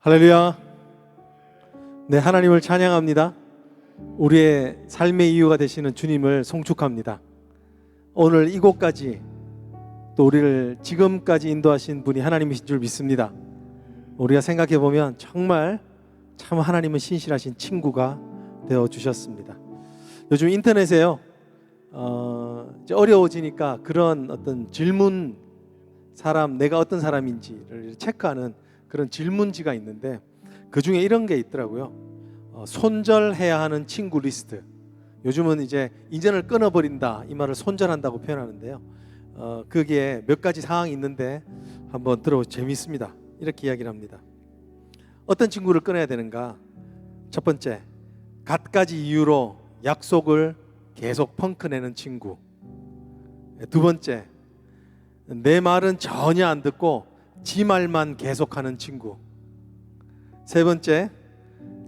할렐루야. 네, 하나님을 찬양합니다. 우리의 삶의 이유가 되시는 주님을 송축합니다. 오늘 이곳까지 또 우리를 지금까지 인도하신 분이 하나님이신 줄 믿습니다. 우리가 생각해 보면 정말 참 하나님은 신실하신 친구가 되어 주셨습니다. 요즘 인터넷에요, 이제 어려워지니까 그런 어떤 질문, 내가 어떤 사람인지를 체크하는 그런 질문지가 있는데 그 중에 이런 게 있더라고요. 손절해야 하는 친구 리스트. 요즘은 이제 인연을 끊어버린다 이 말을 손절한다고 표현하는데요. 그게 몇 가지 사항이 있는데 한번 들어보시면 재미있습니다. 이렇게 이야기를 합니다. 어떤 친구를 끊어야 되는가? 첫 번째, 갖가지 이유로 약속을 계속 펑크내는 친구. 두 번째, 내 말은 전혀 안 듣고 지 말만 계속하는 친구. 세 번째,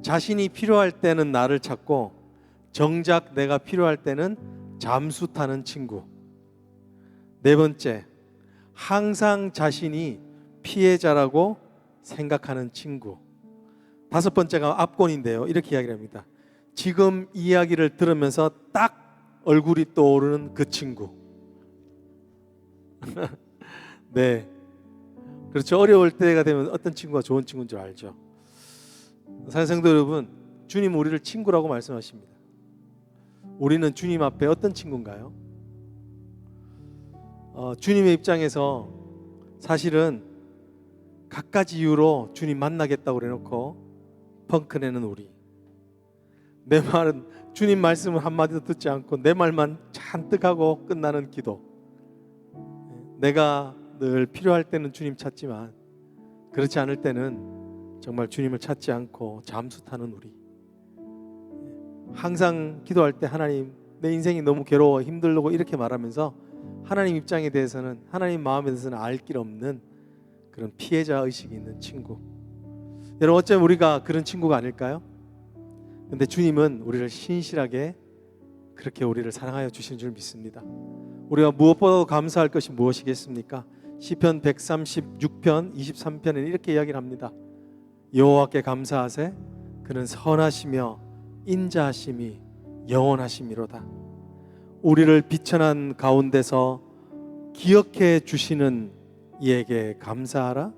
자신이 필요할 때는 나를 찾고 정작 내가 필요할 때는 잠수 타는 친구. 네 번째, 항상 자신이 피해자라고 생각하는 친구. 다섯 번째가 압권인데요, 이렇게 이야기를 합니다. 지금 이야기를 들으면서 딱 얼굴이 떠오르는 그 친구. 네, 그렇죠. 어려울 때가 되면 어떤 친구가 좋은 친구인 줄 알죠. 사랑성도 여러분, 주님은 우리를 친구라고 말씀하십니다. 우리는 주님 앞에 어떤 친구인가요? 주님의 입장에서 사실은 갖가지 이유로 주님 만나겠다고 그래놓고 펑크내는 우리. 내 말은 주님 말씀을 한마디도 듣지 않고 내 말만 잔뜩 하고 끝나는 기도. 내가 늘 필요할 때는 주님 찾지만 그렇지 않을 때는 정말 주님을 찾지 않고 잠수 타는 우리. 항상 기도할 때 하나님, 내 인생이 너무 괴로워 힘들고 이렇게 말하면서 하나님 입장에 대해서는, 하나님 마음에 대해서는 알 길 없는 그런 피해자 의식이 있는 친구. 여러분, 어쩌면 우리가 그런 친구가 아닐까요? 근데 주님은 우리를 신실하게 그렇게 우리를 사랑하여 주시는 줄 믿습니다. 우리가 무엇보다도 감사할 것이 무엇이겠습니까? 시편 136편 23편에는 이렇게 이야기를 합니다. 여호와께 감사하세, 그는 선하시며 인자하심이 영원하심이로다. 우리를 비천한 가운데서 기억해 주시는 이에게 감사하라.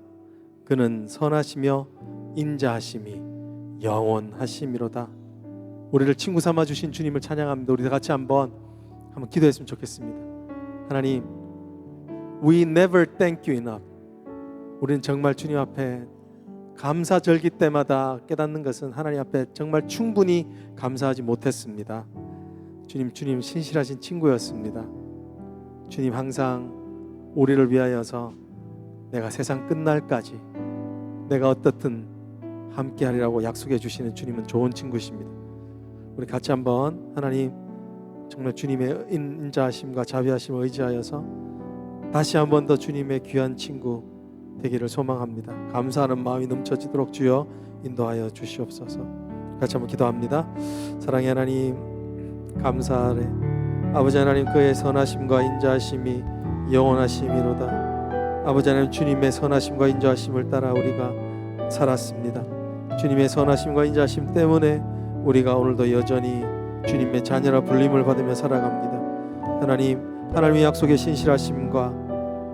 그는 선하시며 인자하심이 영원하심이로다. 우리를 친구 삼아 주신 주님을 찬양합니다. 우리 다 같이 한번 기도했으면 좋겠습니다. 하나님, we never thank you enough. 우리는 정말 주님 앞에 감사절기 때마다 깨닫는 것은 하나님 앞에 정말 충분히 감사하지 못했습니다. 주님 신실하신 친구였습니다. 주님 항상 우리를 위하여서 내가 세상 끝날까지 내가 어떻든 함께하리라고 약속해 주시는 주님은 좋은 친구이십니다. 우리 같이 한번 하나님 정말 주님의 인자하심과 자비하심을 의지하여서 다시 한번 더 주님의 귀한 친구 되기를 소망합니다. 감사하는 마음이 넘쳐지도록 주여 인도하여 주시옵소서. 같이 한번 기도합니다. 사랑의 하나님, 감사하래. 아버지 하나님, 그의 선하심과 인자하심이 영원하심이로다. 아버지 하나님, 주님의 선하심과 인자하심을 따라 우리가 살았습니다. 주님의 선하심과 인자하심 때문에 우리가 오늘도 여전히 주님의 자녀라 불림을 받으며 살아갑니다. 하나님의 약속의 신실하심과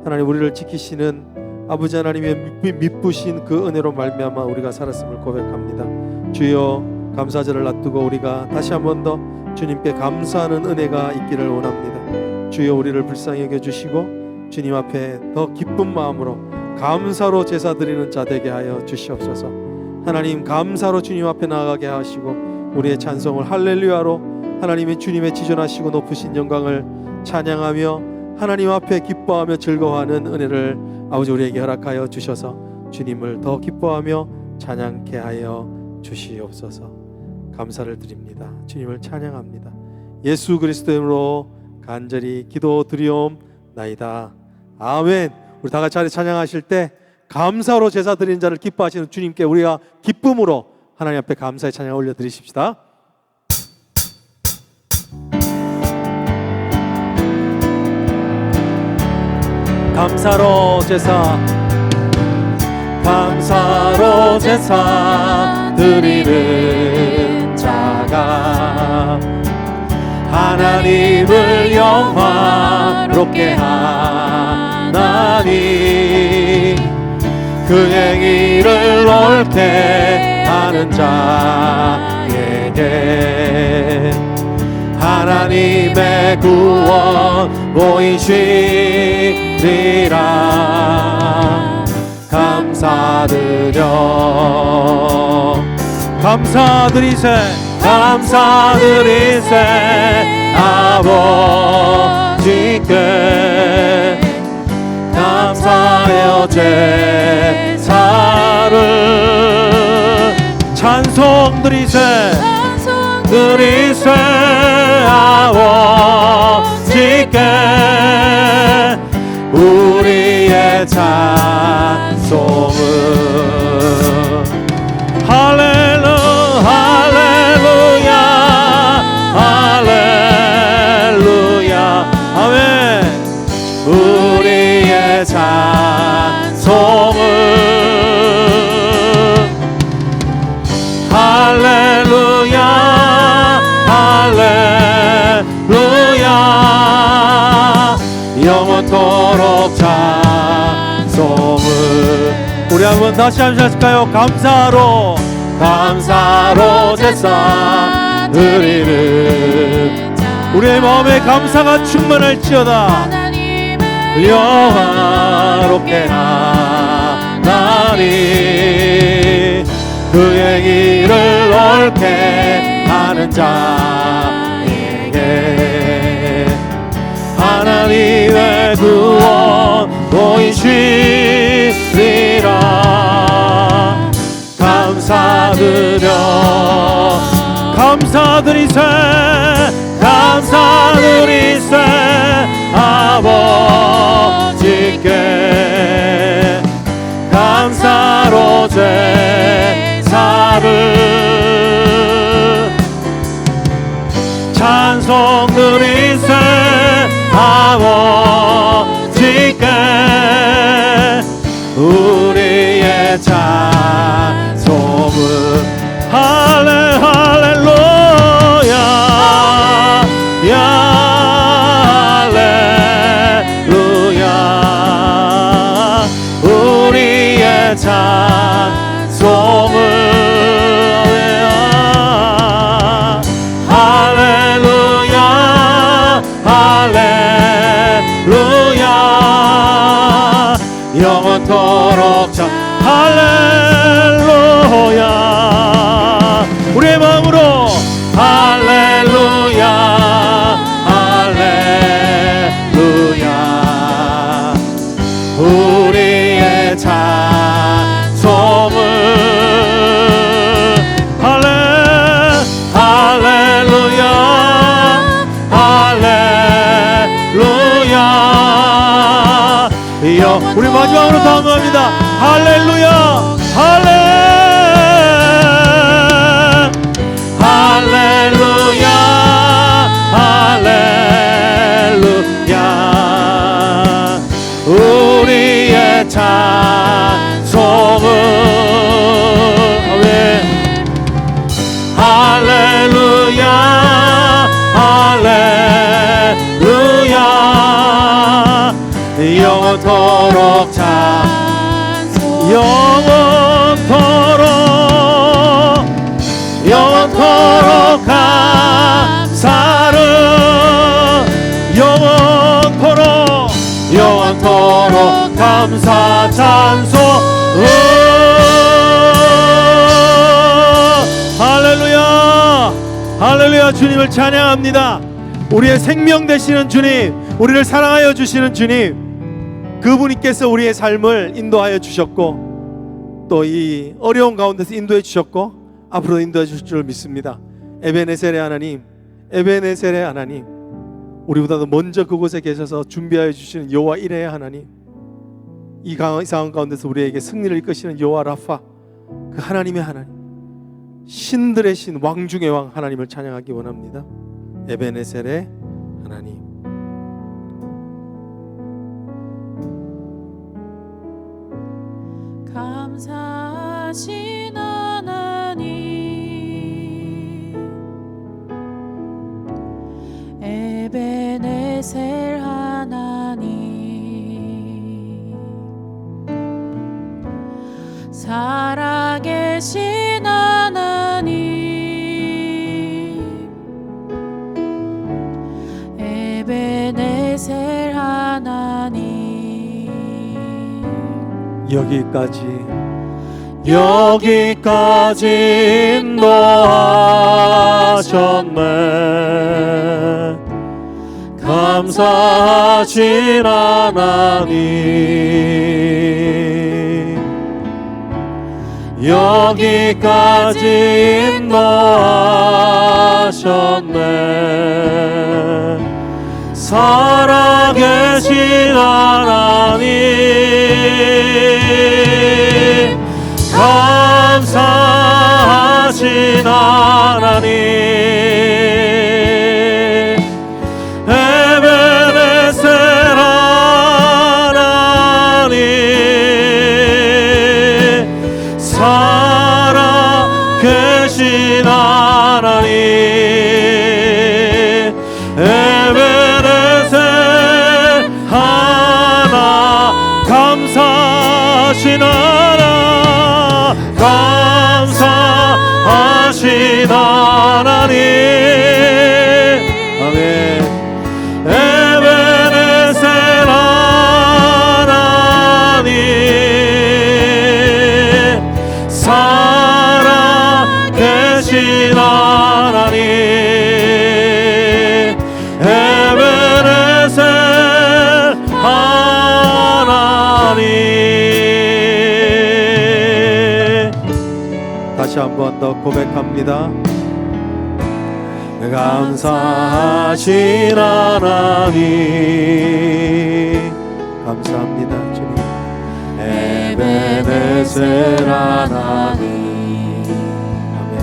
하나님 우리를 지키시는 아버지 하나님의 미쁘신 그 은혜로 말미암아 우리가 살았음을 고백합니다. 주여, 감사절을 놔두고 우리가 다시 한 번 더 주님께 감사하는 은혜가 있기를 원합니다. 주여, 우리를 불쌍히 여겨주시고 주님 앞에 더 기쁜 마음으로 감사로 제사 드리는 자 되게 하여 주시옵소서. 하나님, 감사로 주님 앞에 나아가게 하시고 우리의 찬송을 할렐루야로 하나님의 주님의 지존하시고 높으신 영광을 찬양하며 하나님 앞에 기뻐하며 즐거워하는 은혜를 아버지 우리에게 허락하여 주셔서 주님을 더 기뻐하며 찬양케 하여 주시옵소서. 감사를 드립니다. 주님을 찬양합니다. 예수 그리스도의 이름으로 간절히 기도드리옵나이다. 아멘. 우리 다 같이 찬양하실 때 감사로 제사 드리는 자를 기뻐하시는 주님께 우리가 기쁨으로 하나님 앞에 감사의 찬양 올려드리십시다. 감사로 제사 감사로 제사 드리는 자가 하나님을 영화롭게 하나니 그 행위를 옳게 하는 자에게 하나님의 구원 보이시리라. 감사드려 감사드리세 감사드리세 아버지께 감사의 제사를 찬송 드리세 드리세 아버지께 우리의 찬송을 할렐루야 할렐루야 아멘. 우리의 찬송을 할렐루야 할렐루야 영원토록 찬송을. 우리 한번 다시 한번 하실까요? 감사로 제사 드리는 우리의 마음에 감사가 충만할지어다. 영화롭게 하나니 그 행위를 옳게 하는 자에게 하나님의 구원 보이시리라. 감사드리세 아버지께 감사로 제사를 찬송 드리세 아버지께 우리의 찬송을 할렐루야 할렐루야 우리의 찬송을 할렐루야 할렐루야 영원토록 할렐루야 우리의 마음으로 할렐루야 할렐루야 우리의 찬송을 할렐루야 할렐루야 우리 마지막으로 담합니다. 할렐루야 할렐루야 할렐루야 우리의 찬송을 할렐루야 할렐루야 영원토록 영원토록 감사를 영원토록 감사 찬송 할렐루야 할렐루야 주님을 찬양합니다. 우리의 생명 되시는 주님, 우리를 사랑하여 주시는 주님, 그분께서 우리의 삶을 인도하여 주셨고 또 이 어려운 가운데서 인도해 주셨고 앞으로 인도해 주실 줄 믿습니다. 에베네셀의 하나님, 에베네셀의 하나님, 우리보다도 먼저 그곳에 계셔서 준비하여 주시는 여호와 이레의 하나님, 이 상황 가운데서 우리에게 승리를 이끄시는 여호와 라파, 그 하나님의 하나님, 신들의 신, 왕 중의 왕 하나님을 찬양하기 원합니다. 에베네셀의 하나님. 감사하신 하나님, 에베네셀 하나님, 살아계신 하나님, 에베네셀 하나님, 여기까지 인도하셨네. 감사하신 하나님, 여기까지 인도하셨네. 살아계신 하나님, 감사하신 하나님, 에베네셀 하나님, 살아계신 하나님, 에베네셀 하나, 감사하신 하나, 감사하신 하나님, 아멘. 에베네셀 하나님, 살아계신 하나님, 에베네셀 하나님. 다시 한 번 더 고백합니다. 감사하신 하나님, 감사합니다 주님. 에베네셀 하나님, 아멘.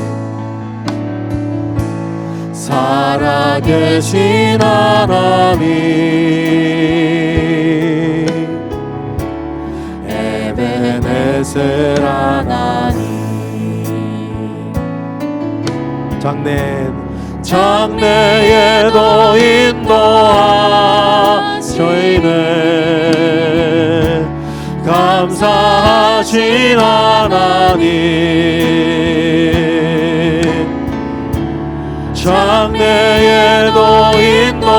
살아계신 하나님, 에베네셀 하나님, 장래에도 인도하시네. 감사하신 하나님, 장래에도 인도하시네.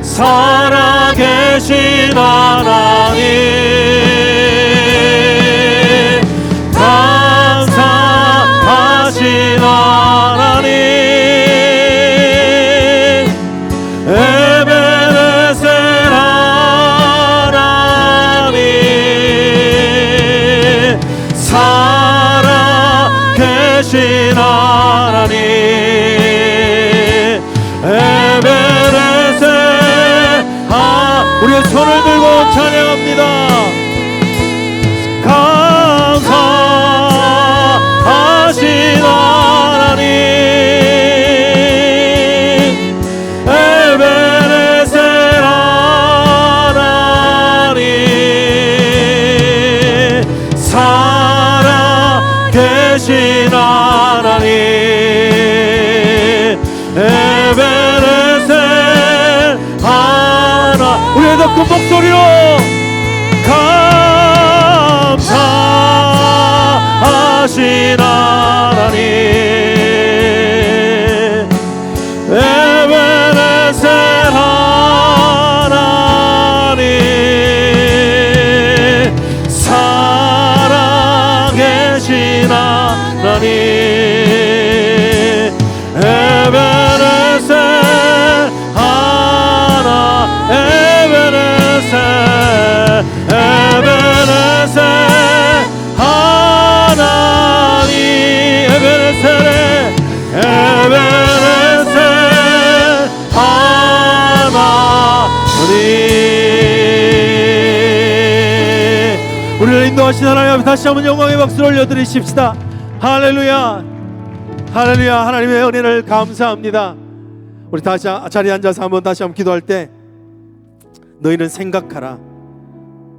살아계신 하나님, 감사하신 하나님, 에베네셀 하나님, 살아계신 하나님, 에베네셀 우리의 손을 들고 찬양합니다. 감사하신 하나님, 에베네셀 하나님, 살아계신 하나님, 에베네셀 하나, 우리의 더 큰 목소리로 감사하신 하나님, 에베네셀 하나님, 살아계신 하나님, 에베네셀 하나, 에베네셀 하나님, 에베네셀 하나님, 우리를 인도하신 하나님 앞에 다시 한번 영광의 박수를 올려드리십시다. 할렐루야, 할렐루야. 하나님의 은혜를 감사합니다. 우리 다시 자리에 앉아서 한번 다시 한번 기도할 때 너희는 생각하라.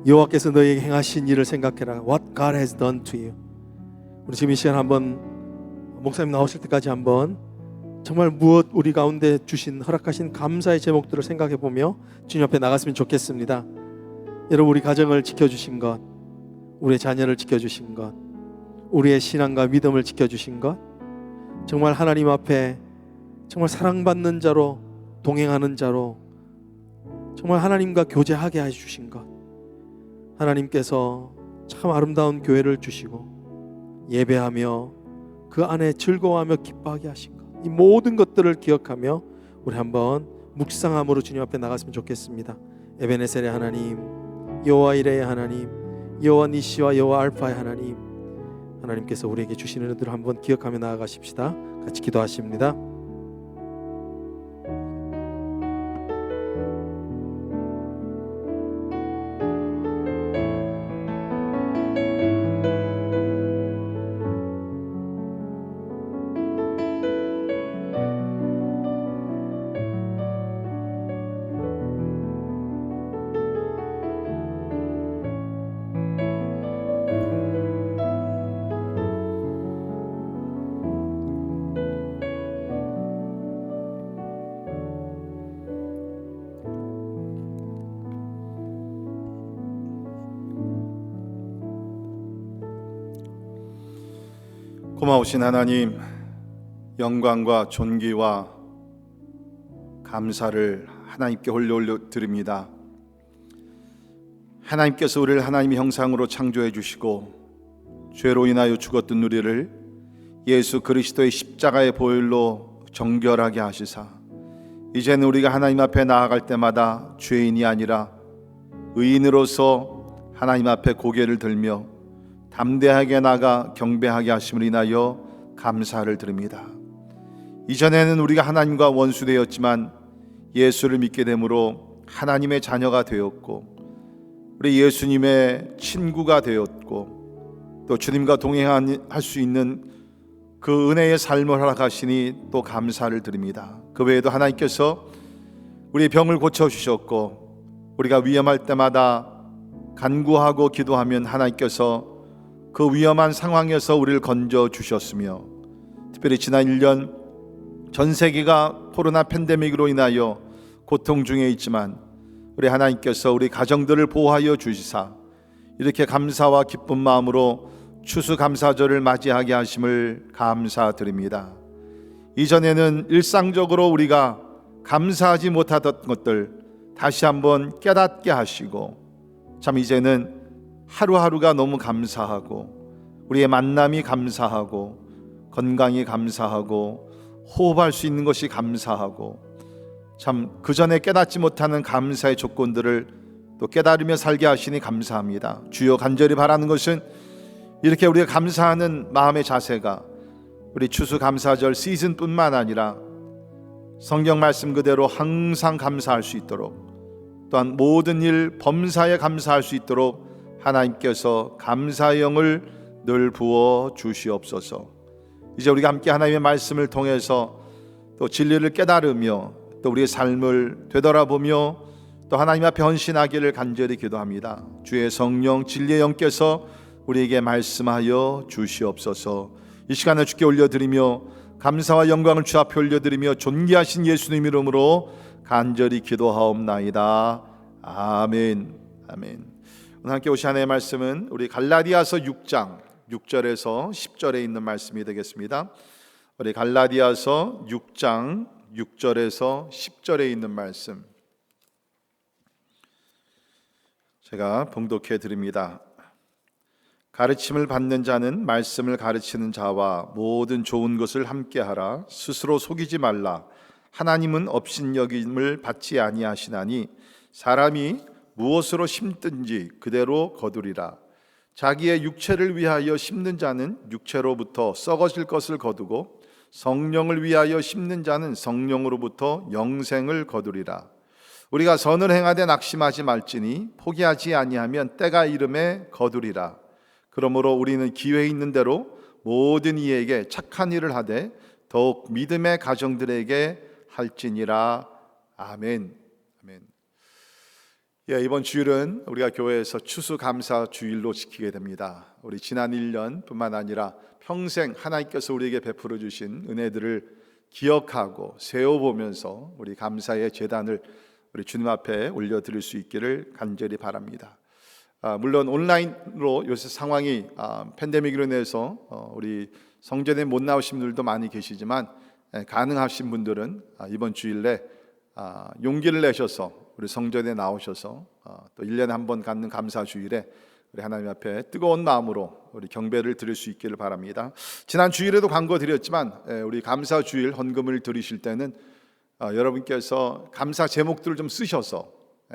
여호와께서 너희에게 행하신 일을 생각해라. What God has done to you. 우리 지금 이 시간 한번 목사님 나오실 때까지 한번 정말 무엇 우리 가운데 주신 허락하신 감사의 제목들을 생각해 보며 주님 앞에 나갔으면 좋겠습니다. 여러분, 우리 가정을 지켜주신 것, 우리의 자녀를 지켜주신 것, 우리의 신앙과 믿음을 지켜주신 것, 정말 하나님 앞에 정말 사랑받는 자로 동행하는 자로 정말 하나님과 교제하게 해주신 것, 하나님께서 참 아름다운 교회를 주시고 예배하며 그 안에 즐거워하며 기뻐하게 하신 것, 이 모든 것들을 기억하며 우리 한번 묵상함으로 주님 앞에 나갔으면 좋겠습니다. 에베네셀의 하나님, 여호와 이레의 하나님, 여호와 니시와 여호와 알파의 하나님, 하나님께서 우리에게 주시는 은혜들을 한번 기억하며 나아가십시다. 같이 기도하십니다. 고마우신 하나님, 영광과 존귀와 감사를 하나님께 올려드립니다. 하나님께서 우리를 하나님의 형상으로 창조해 주시고 죄로 인하여 죽었던 우리를 예수 그리스도의 십자가의 보혈로 정결하게 하시사 이제는 우리가 하나님 앞에 나아갈 때마다 죄인이 아니라 의인으로서 하나님 앞에 고개를 들며 담대하게 나가 경배하게 하심을 인하여 감사를 드립니다. 이전에는 우리가 하나님과 원수되었지만 예수를 믿게 되므로 하나님의 자녀가 되었고 우리 예수님의 친구가 되었고 또 주님과 동행할 수 있는 그 은혜의 삶을 허락하시니 또 감사를 드립니다. 그 외에도 하나님께서 우리의 병을 고쳐주셨고 우리가 위험할 때마다 간구하고 기도하면 하나님께서 그 위험한 상황에서 우리를 건져주셨으며 특별히 지난 1년 전 세계가 코로나 팬데믹으로 인하여 고통 중에 있지만 우리 하나님께서 우리 가정들을 보호하여 주시사 이렇게 감사와 기쁜 마음으로 추수감사절을 맞이하게 하심을 감사드립니다. 이전에는 일상적으로 우리가 감사하지 못하던 것들 다시 한번 깨닫게 하시고 참 이제는 하루하루가 너무 감사하고 우리의 만남이 감사하고 건강이 감사하고 호흡할 수 있는 것이 감사하고 참 그전에 깨닫지 못하는 감사의 조건들을 또 깨달으며 살게 하시니 감사합니다. 주여, 간절히 바라는 것은 이렇게 우리가 감사하는 마음의 자세가 우리 추수감사절 시즌뿐만 아니라 성경 말씀 그대로 항상 감사할 수 있도록 또한 모든 일 범사에 감사할 수 있도록 하나님께서 감사의 영을 늘 부어 주시옵소서. 이제 우리가 함께 하나님의 말씀을 통해서 또 진리를 깨달으며 또 우리의 삶을 되돌아보며 또 하나님 앞에 헌신하기를 간절히 기도합니다. 주의 성령 진리의 영께서 우리에게 말씀하여 주시옵소서. 이 시간에 주께 올려드리며 감사와 영광을 주 앞에 올려드리며 존귀하신 예수님 이름으로 간절히 기도하옵나이다. 아멘. 아멘. 오늘 함께 오신 하나님의 말씀은 우리 갈라디아서 6장 6절에서 10절에 있는 말씀이 되겠습니다. 우리 갈라디아서 6장 6절에서 10절에 있는 말씀 제가 봉독해 드립니다. 가르침을 받는 자는 말씀을 가르치는 자와 모든 좋은 것을 함께하라. 스스로 속이지 말라. 하나님은 업신여김을 받지 아니하시나니 사람이 무엇으로 심든지 그대로 거두리라. 자기의 육체를 위하여 심는 자는 육체로부터 썩어질 것을 거두고 성령을 위하여 심는 자는 성령으로부터 영생을 거두리라. 우리가 선을 행하되 낙심하지 말지니 포기하지 아니하면 때가 이름에 거두리라. 그러므로 우리는 기회 있는 대로 모든 이에게 착한 일을 하되 더욱 믿음의 가정들에게 할지니라. 아멘. 아멘. 예, 이번 주일은 우리가 교회에서 추수감사 주일로 지키게 됩니다. 우리 지난 1년뿐만 아니라 평생 하나님께서 우리에게 베풀어 주신 은혜들을 기억하고 세워보면서 우리 감사의 제단을 우리 주님 앞에 올려드릴 수 있기를 간절히 바랍니다. 물론 온라인으로 요새 상황이 팬데믹으로 인해서 우리 성전에 못 나오신 분들도 많이 계시지만 가능하신 분들은 이번 주일에 용기를 내셔서 우리 성전에 나오셔서 또 1년에 한 번 갖는 감사 주일에 우리 하나님 앞에 뜨거운 마음으로 우리 경배를 드릴 수 있기를 바랍니다. 지난 주일에도 광고 드렸지만 우리 감사 주일 헌금을 드리실 때는 여러분께서 감사 제목들을 좀 쓰셔서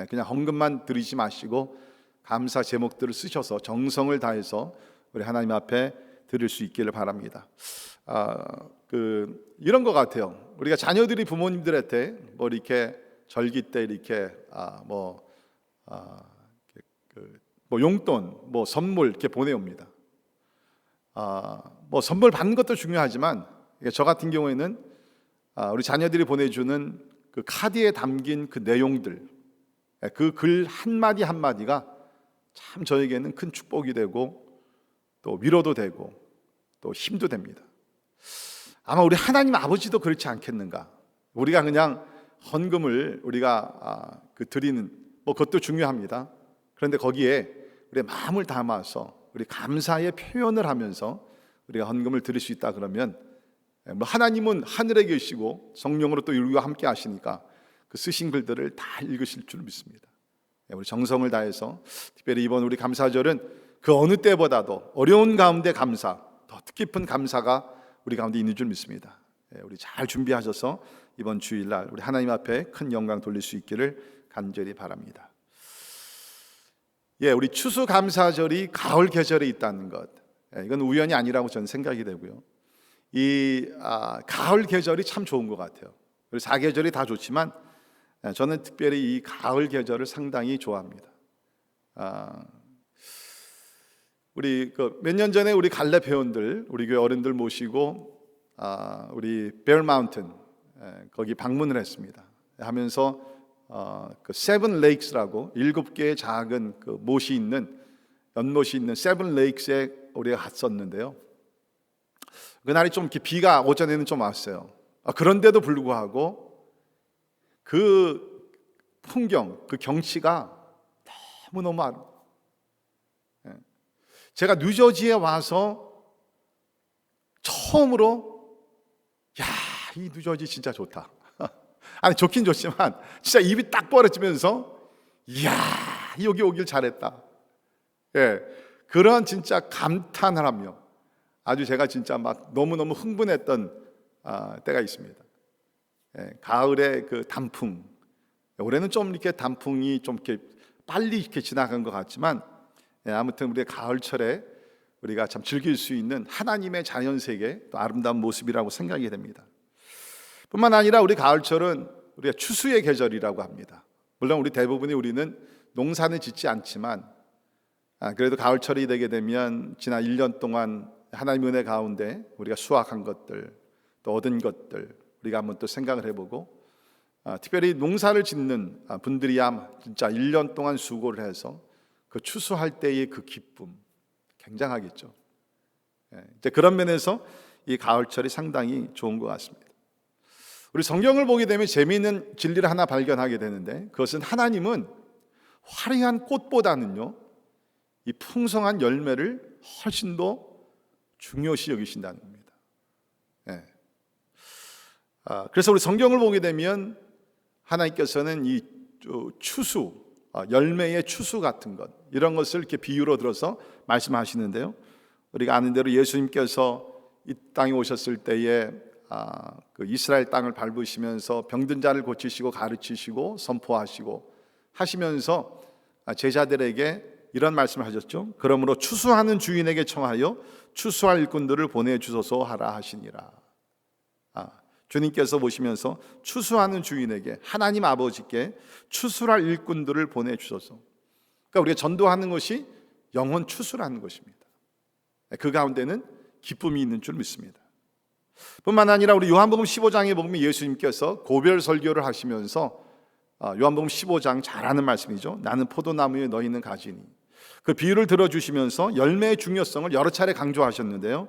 그냥 헌금만 드리지 마시고 감사 제목들을 쓰셔서 정성을 다해서 우리 하나님 앞에 드릴 수 있기를 바랍니다. 이런 것 같아요. 우리가 자녀들이 부모님들한테 뭐 이렇게 절기 때 이렇게 용돈, 뭐 선물 이렇게 보내옵니다. 뭐 선물 받는 것도 중요하지만 저 같은 경우에는 우리 자녀들이 보내주는 그 카드에 담긴 그 내용들, 그 글 한마디 한마디가 참 저에게는 큰 축복이 되고 또 위로도 되고 또 힘도 됩니다. 아마 우리 하나님 아버지도 그렇지 않겠는가? 우리가 그냥 헌금을 우리가 드리는 뭐 그것도 중요합니다. 그런데 거기에 우리의 마음을 담아서 우리 감사의 표현을 하면서 우리가 헌금을 드릴 수 있다 그러면 뭐 하나님은 하늘에 계시고 성령으로 또 우리와 함께 하시니까 그 쓰신 글들을 다 읽으실 줄 믿습니다. 우리 정성을 다해서 특별히 이번 우리 감사절은 그 어느 때보다도 어려운 가운데 감사, 더 뜻깊은 감사가 우리 가운데 있는 줄 믿습니다. 우리 잘 준비하셔서 이번 주일날 우리 하나님 앞에 큰 영광 돌릴 수 있기를 간절히 바랍니다. 우리 추수감사절이 가을 계절에 있다는 것, 이건 우연이 아니라고 저는 생각이 되고요. 이 가을 계절이 참 좋은 것 같아요. 그리고 사계절이 다 좋지만 저는 특별히 이 가을 계절을 상당히 좋아합니다. 우리 몇 년 전에 우리 갈렙 회원들, 우리 교회 어른들 모시고 우리 베어 마운틴 거기 방문을 했습니다. 하면서 그 세븐 레이크스라고 7개의 작은 그 못이 있는 연못이 있는 세븐 레이크스에 우리가 갔었는데요. 그날이 좀 이렇게 비가 오전에는 좀 왔어요. 그런데도 불구하고 그 풍경, 그 경치가 너무너무 아름다워요. 제가 뉴저지에 와서 처음으로 이 뉴저지 진짜 좋다. 아니 좋긴 좋지만 진짜 입이 딱 벌어지면서 여기 오길 잘했다. 그런 진짜 감탄을 하며 아주 제가 진짜 막 너무너무 흥분했던 때가 있습니다. 가을의 그 단풍, 올해는 좀 이렇게 단풍이 좀 이렇게 빨리 이렇게 지나간 것 같지만 아무튼 우리의 가을철에 우리가 참 즐길 수 있는 하나님의 자연세계 또 아름다운 모습이라고 생각이 됩니다. 뿐만 아니라 우리 가을철은 우리가 추수의 계절이라고 합니다. 물론 우리 대부분이 우리는 농사는 짓지 않지만 그래도 가을철이 되게 되면 지난 1년 동안 하나님의 은혜 가운데 우리가 수확한 것들 또 얻은 것들 우리가 한번 또 생각을 해보고 특별히 농사를 짓는 분들이야 진짜 1년 동안 수고를 해서 그 추수할 때의 그 기쁨 굉장하겠죠. 이제 그런 면에서 이 가을철이 상당히 좋은 것 같습니다. 우리 성경을 보게 되면 재미있는 진리를 하나 발견하게 되는데 그것은 하나님은 화려한 꽃보다는요 이 풍성한 열매를 훨씬 더 중요시 여기신다는 겁니다. 그래서 우리 성경을 보게 되면 하나님께서는 이 추수, 열매의 추수 같은 것 이런 것을 이렇게 비유로 들어서 말씀하시는데요. 우리가 아는 대로 예수님께서 이 땅에 오셨을 때에 그 이스라엘 땅을 밟으시면서 병든 자를 고치시고 가르치시고 선포하시고 하시면서 제자들에게 이런 말씀을 하셨죠. 그러므로 추수하는 주인에게 청하여 추수할 일꾼들을 보내주소서 하라 하시니라. 주님께서 보시면서 추수하는 주인에게 하나님 아버지께 추수할 일꾼들을 보내주소서. 그러니까 우리가 전도하는 것이 영혼 추수라는 것입니다. 그 가운데는 기쁨이 있는 줄 믿습니다. 뿐만 아니라 우리 요한복음 15장에 보면 예수님께서 고별 설교를 하시면서 요한복음 15장 잘 아는 말씀이죠. 나는 포도나무에 너희는 가지니. 그 비유를 들어주시면서 열매의 중요성을 여러 차례 강조하셨는데요.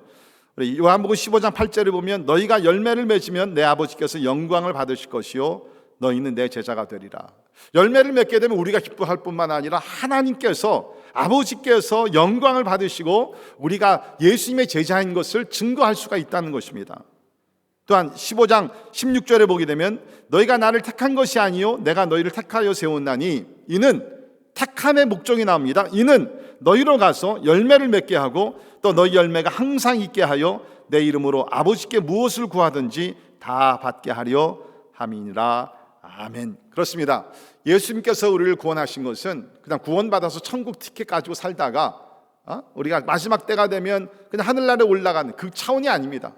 우리 요한복음 15장 8절을 보면 너희가 열매를 맺으면 내 아버지께서 영광을 받으실 것이요 너희는 내 제자가 되리라. 열매를 맺게 되면 우리가 기뻐할 뿐만 아니라 하나님께서 아버지께서 영광을 받으시고 우리가 예수님의 제자인 것을 증거할 수가 있다는 것입니다. 또한 15장 16절에 보게 되면 너희가 나를 택한 것이 아니요 내가 너희를 택하여 세웠나니 이는 택함의 목적이 나옵니다. 이는 너희로 가서 열매를 맺게 하고 또 너희 열매가 항상 있게 하여 내 이름으로 아버지께 무엇을 구하든지 다 받게 하려 함이니라. 아멘. 그렇습니다. 예수님께서 우리를 구원하신 것은 그냥 구원받아서 천국 티켓 가지고 살다가 우리가 마지막 때가 되면 그냥 하늘나라에 올라가는 그 차원이 아닙니다.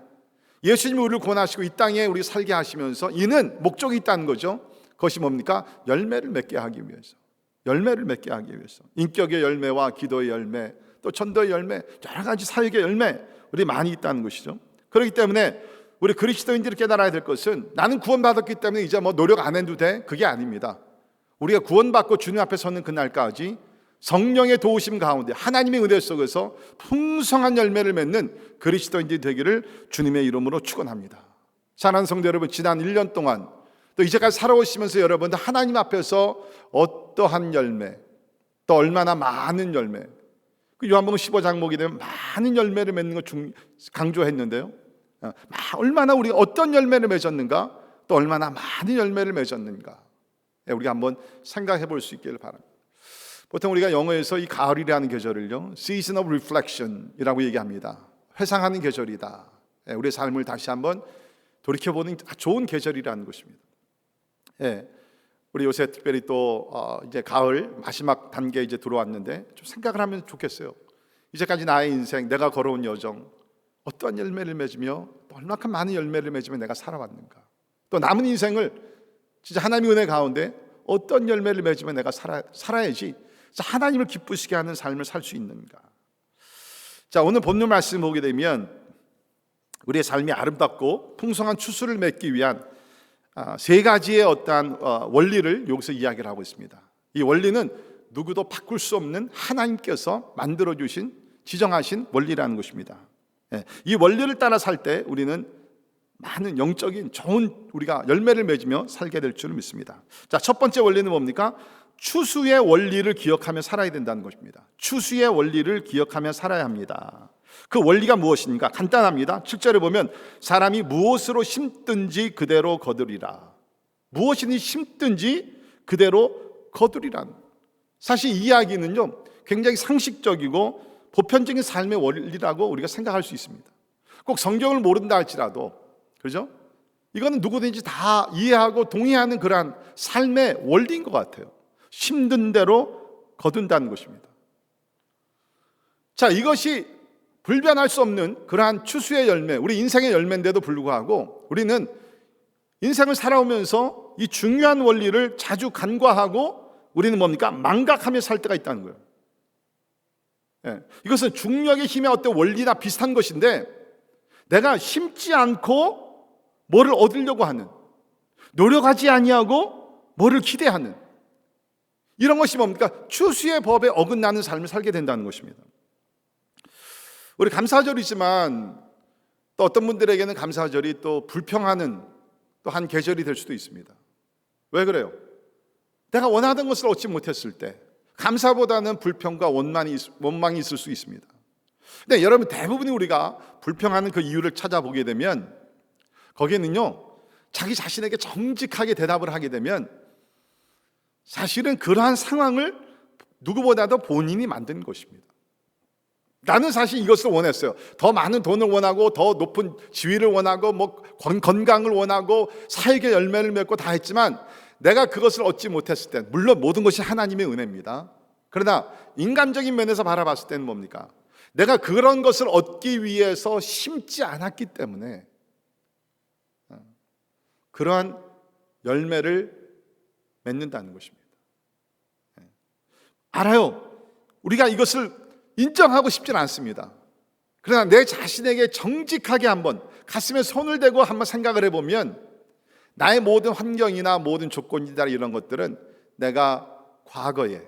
예수님이 우리를 구원하시고 이 땅에 우리 살게 하시면서 이는 목적이 있다는 거죠. 그것이 뭡니까? 열매를 맺게 하기 위해서. 열매를 맺게 하기 위해서. 인격의 열매와 기도의 열매, 또 전도의 열매, 여러 가지 사역의 열매 우리 많이 있다는 것이죠. 그렇기 때문에 우리 그리스도인들이 깨달아야 될 것은 나는 구원받았기 때문에 이제 뭐 노력 안 해도 돼, 그게 아닙니다. 우리가 구원받고 주님 앞에 서는 그날까지 성령의 도우심 가운데 하나님의 은혜 속에서 풍성한 열매를 맺는 그리스도인들이 되기를 주님의 이름으로 축원합니다. 사랑하는 성도 여러분, 지난 1년 동안 또 이제까지 살아오시면서 여러분들 하나님 앞에서 어떠한 열매, 또 얼마나 많은 열매, 그 요한복음 15장 보게 되면 많은 열매를 맺는 걸 강조했는데요. 얼마나 우리가 어떤 열매를 맺었는가, 또 얼마나 많은 열매를 맺었는가, 우리가 한번 생각해 볼 수 있기를 바랍니다. 보통 우리가 영어에서 이 가을이라는 계절을요, Season of Reflection이라고 얘기합니다. 회상하는 계절이다. 우리의 삶을 다시 한번 돌이켜보는 좋은 계절이라는 것입니다. 우리 요새 특별히 또 이제 가을 마지막 단계에 이제 들어왔는데 좀 생각을 하면 좋겠어요. 이제까지 나의 인생, 내가 걸어온 여정, 어떠한 열매를 맺으며 또 얼마큼 많은 열매를 맺으며 내가 살아왔는가, 또 남은 인생을 진짜 하나님의 은혜 가운데 어떤 열매를 맺으며 내가 살아야지 하나님을 기쁘시게 하는 삶을 살 수 있는가. 자, 오늘 본문 말씀 보게 되면 우리의 삶이 아름답고 풍성한 추수를 맺기 위한 세 가지의 어떠한 원리를 여기서 이야기를 하고 있습니다. 이 원리는 누구도 바꿀 수 없는 하나님께서 만들어주신, 지정하신 원리라는 것입니다. 이 원리를 따라 살 때 우리는 많은 영적인 좋은 우리가 열매를 맺으며 살게 될 줄을 믿습니다. 자, 첫 번째 원리는 뭡니까? 추수의 원리를 기억하며 살아야 된다는 것입니다. 추수의 원리를 기억하며 살아야 합니다. 그 원리가 무엇입니까? 간단합니다. 7절에 보면 사람이 무엇으로 심든지 그대로 거두리라. 무엇이니 심든지 그대로 거두리라. 사실 이 이야기는요, 굉장히 상식적이고 보편적인 삶의 원리라고 우리가 생각할 수 있습니다. 꼭 성경을 모른다 할지라도, 그렇죠? 이거는 누구든지 다 이해하고 동의하는 그러한 삶의 원리인 것 같아요. 심든 대로 거둔다는 것입니다. 자, 이것이 불변할 수 없는 그러한 추수의 열매, 우리 인생의 열매인데도 불구하고 우리는 인생을 살아오면서 이 중요한 원리를 자주 간과하고 우리는 뭡니까? 망각하며 살 때가 있다는 거예요. 이것은 중력의 힘의 어떤 원리나 비슷한 것인데, 내가 심지 않고 뭐를 얻으려고 하는, 노력하지 아니하고 뭐를 기대하는, 이런 것이 뭡니까? 추수의 법에 어긋나는 삶을 살게 된다는 것입니다. 우리 감사절이지만 또 어떤 분들에게는 감사절이 또 불평하는 또 한 계절이 될 수도 있습니다. 왜 그래요? 내가 원하던 것을 얻지 못했을 때 감사보다는 불평과 원망이 있을 수 있습니다. 근데 여러분, 대부분이 우리가 불평하는 그 이유를 찾아보게 되면 거기에는요, 자기 자신에게 정직하게 대답을 하게 되면 사실은 그러한 상황을 누구보다도 본인이 만든 것입니다. 나는 사실 이것을 원했어요. 더 많은 돈을 원하고, 더 높은 지위를 원하고, 뭐 건강을 원하고, 사역의 열매를 맺고 다 했지만 내가 그것을 얻지 못했을 때, 물론 모든 것이 하나님의 은혜입니다. 그러나 인간적인 면에서 바라봤을 때는 뭡니까? 내가 그런 것을 얻기 위해서 심지 않았기 때문에 그러한 열매를 맺는다는 것입니다. 알아요. 우리가 이것을 인정하고 싶지는 않습니다. 그러나 내 자신에게 정직하게 한번 가슴에 손을 대고 한번 생각을 해보면 나의 모든 환경이나 모든 조건이다 이런 것들은 내가 과거에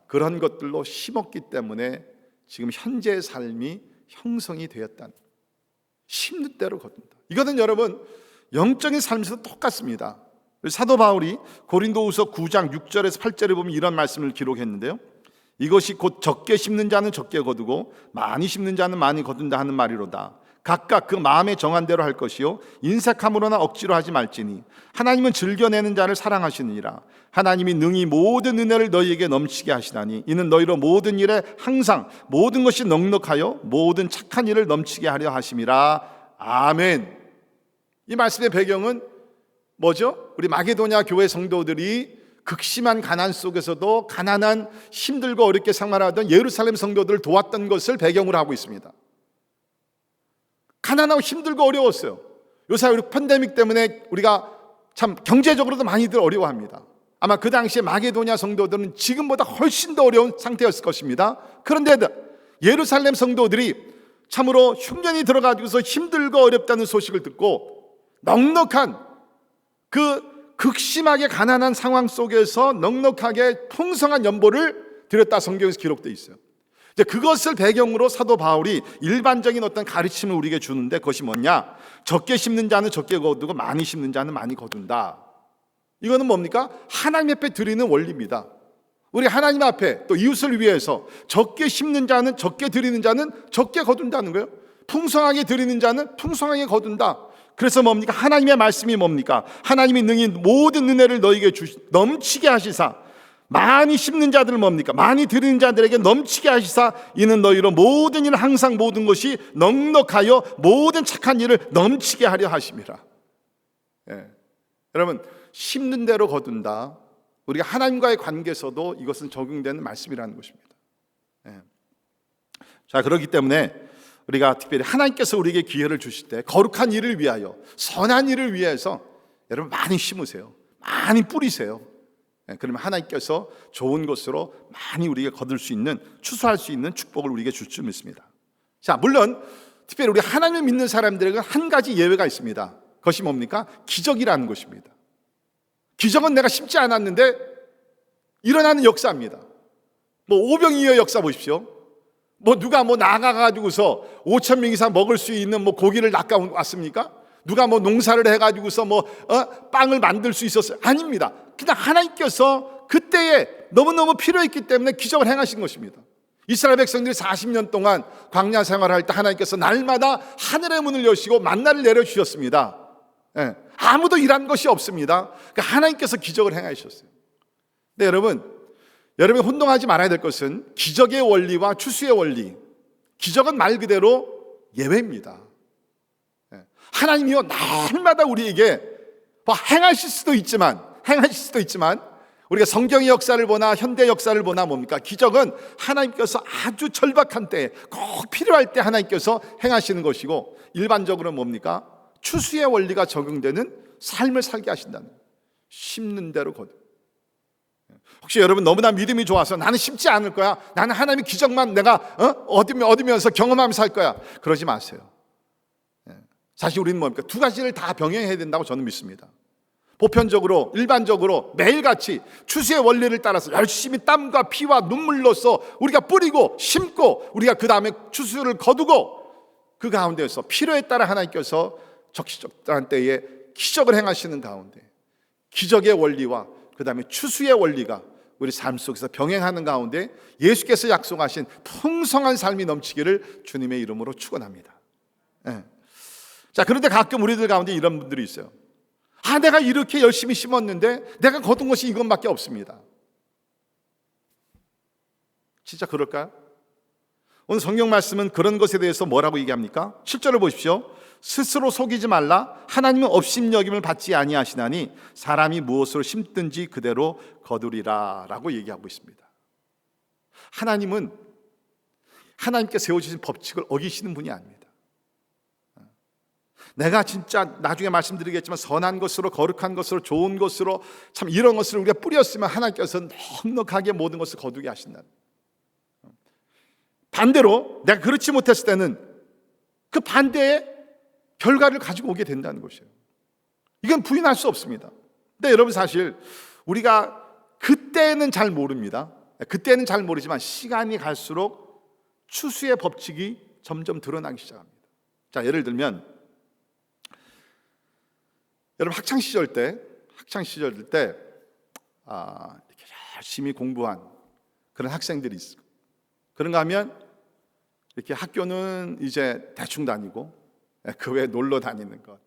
그런 것들로 심었기 때문에 지금 현재의 삶이 형성이 되었다는, 심는 대로 거둔다. 이거는 여러분 영적인 삶에서 똑같습니다. 사도 바울이 고린도후서 9장 6절에서 8절에 보면 이런 말씀을 기록했는데요, 이것이 곧 적게 심는 자는 적게 거두고 많이 심는 자는 많이 거둔다 하는 말이로다. 각각 그 마음에 정한 대로 할 것이요 인색함으로나 억지로 하지 말지니 하나님은 즐겨내는 자를 사랑하시느니라. 하나님이 능히 모든 은혜를 너희에게 넘치게 하시나니 이는 너희로 모든 일에 항상 모든 것이 넉넉하여 모든 착한 일을 넘치게 하려 하심이라. 아멘. 이 말씀의 배경은 뭐죠? 우리 마게도냐 교회 성도들이 극심한 가난 속에서도 가난한 힘들고 어렵게 생활하던 예루살렘 성도들을 도왔던 것을 배경으로 하고 있습니다. 가난하고 힘들고 어려웠어요. 요새 우리 팬데믹 때문에 우리가 참 경제적으로도 많이들 어려워합니다. 아마 그 당시에 마게도냐 성도들은 지금보다 훨씬 더 어려운 상태였을 것입니다. 그런데 예루살렘 성도들이 참으로 흉년이 들어가지고서 힘들고 어렵다는 소식을 듣고 넉넉한 그 극심하게 가난한 상황 속에서 넉넉하게 풍성한 연보를 드렸다 성경에서 기록되어 있어요. 이제 그것을 배경으로 사도 바울이 일반적인 어떤 가르침을 우리에게 주는데, 그것이 뭐냐? 적게 심는 자는 적게 거두고 많이 심는 자는 많이 거둔다. 이거는 뭡니까? 하나님 앞에 드리는 원리입니다. 우리 하나님 앞에 또 이웃을 위해서 적게 심는 자는 적게 드리는 자는 적게 거둔다는 거예요. 풍성하게 드리는 자는 풍성하게 거둔다. 그래서 뭡니까? 하나님의 말씀이 뭡니까? 하나님이 능히 모든 은혜를 너희에게 넘치게 하시사, 많이 심는 자들은 뭡니까? 많이 드리는 자들에게 넘치게 하시사 이는 너희로 모든 일 항상 모든 것이 넉넉하여 모든 착한 일을 넘치게 하려 하심이라. 여러분, 심는 대로 거둔다. 우리가 하나님과의 관계에서도 이것은 적용되는 말씀이라는 것입니다. 자, 그렇기 때문에 우리가 특별히 하나님께서 우리에게 기회를 주실 때 거룩한 일을 위하여, 선한 일을 위해서 여러분 많이 심으세요. 많이 뿌리세요. 그러면 하나님께서 좋은 것으로 많이 우리에게 거둘 수 있는, 추수할 수 있는 축복을 우리에게 줄 줄 믿습니다. 자, 물론 특별히 우리 하나님을 믿는 사람들에게 한 가지 예외가 있습니다. 그것이 뭡니까? 기적이라는 것입니다. 기적은 내가 심지 않았는데 일어나는 역사입니다. 뭐 오병이어 역사 보십시오. 뭐 누가 뭐 나가가지고서 5,000명 이상 먹을 수 있는 뭐 고기를 낚아왔습니까? 누가 뭐 농사를 해가지고서 뭐 빵을 만들 수 있었어요? 아닙니다. 그냥 하나님께서 그때에 너무너무 필요했기 때문에 기적을 행하신 것입니다. 이스라엘 백성들이 40년 동안 광야 생활을 할 때 하나님께서 날마다 하늘의 문을 여시고 만나를 내려주셨습니다. 아무도 일한 것이 없습니다. 그러니까 하나님께서 기적을 행하셨어요. 근데 여러분이 혼동하지 말아야 될 것은 기적의 원리와 추수의 원리. 기적은 말 그대로 예외입니다. 하나님이요 날마다 우리에게 행하실 수도 있지만 우리가 성경의 역사를 보나 현대 역사를 보나 뭡니까? 기적은 하나님께서 아주 절박한 때에 꼭 필요할 때 하나님께서 행하시는 것이고, 일반적으로 뭡니까? 추수의 원리가 적용되는 삶을 살게 하신다는 거예요. 심는 대로 거둬. 혹시 여러분 너무나 믿음이 좋아서 나는 심지 않을 거야, 나는 하나님의 기적만 내가 얻으면서 경험하면서 살 거야, 그러지 마세요. 사실 우리는 뭡니까? 두 가지를 다 병행해야 된다고 저는 믿습니다. 보편적으로 일반적으로 매일같이 추수의 원리를 따라서 열심히 땀과 피와 눈물로서 우리가 뿌리고 심고, 우리가 그 다음에 추수를 거두고, 그 가운데서 필요에 따라 하나님께서 적시적절한 때에 기적을 행하시는 가운데, 기적의 원리와 그 다음에 추수의 원리가 우리 삶 속에서 병행하는 가운데 예수께서 약속하신 풍성한 삶이 넘치기를 주님의 이름으로 축원합니다. 자, 그런데 가끔 우리들 가운데 이런 분들이 있어요. 내가 이렇게 열심히 심었는데 내가 거둔 것이 이것밖에 없습니다. 진짜 그럴까요? 오늘 성경 말씀은 그런 것에 대해서 뭐라고 얘기합니까? 7절을 보십시오. 스스로 속이지 말라. 하나님은 업심여김을 받지 아니하시나니 사람이 무엇으로 심든지 그대로 거두리라 라고 얘기하고 있습니다. 하나님은 하나님께 세워주신 법칙을 어기시는 분이 아닙니다. 내가 진짜 나중에 말씀드리겠지만 선한 것으로, 거룩한 것으로, 좋은 것으로, 참 이런 것을 우리가 뿌렸으면 하나님께서 넉넉하게 모든 것을 거두게 하신다. 반대로 내가 그렇지 못했을 때는 그 반대의 결과를 가지고 오게 된다는 것이에요. 이건 부인할 수 없습니다. 근데 여러분, 사실 우리가 그때는 잘 모릅니다. 그때는 잘 모르지만 시간이 갈수록 추수의 법칙이 점점 드러나기 시작합니다. 자, 예를 들면 여러분 학창 시절 때 이렇게 열심히 공부한 그런 학생들이 있어요. 그런가 하면 이렇게 학교는 이제 대충 다니고 그 외에 놀러 다니는 것,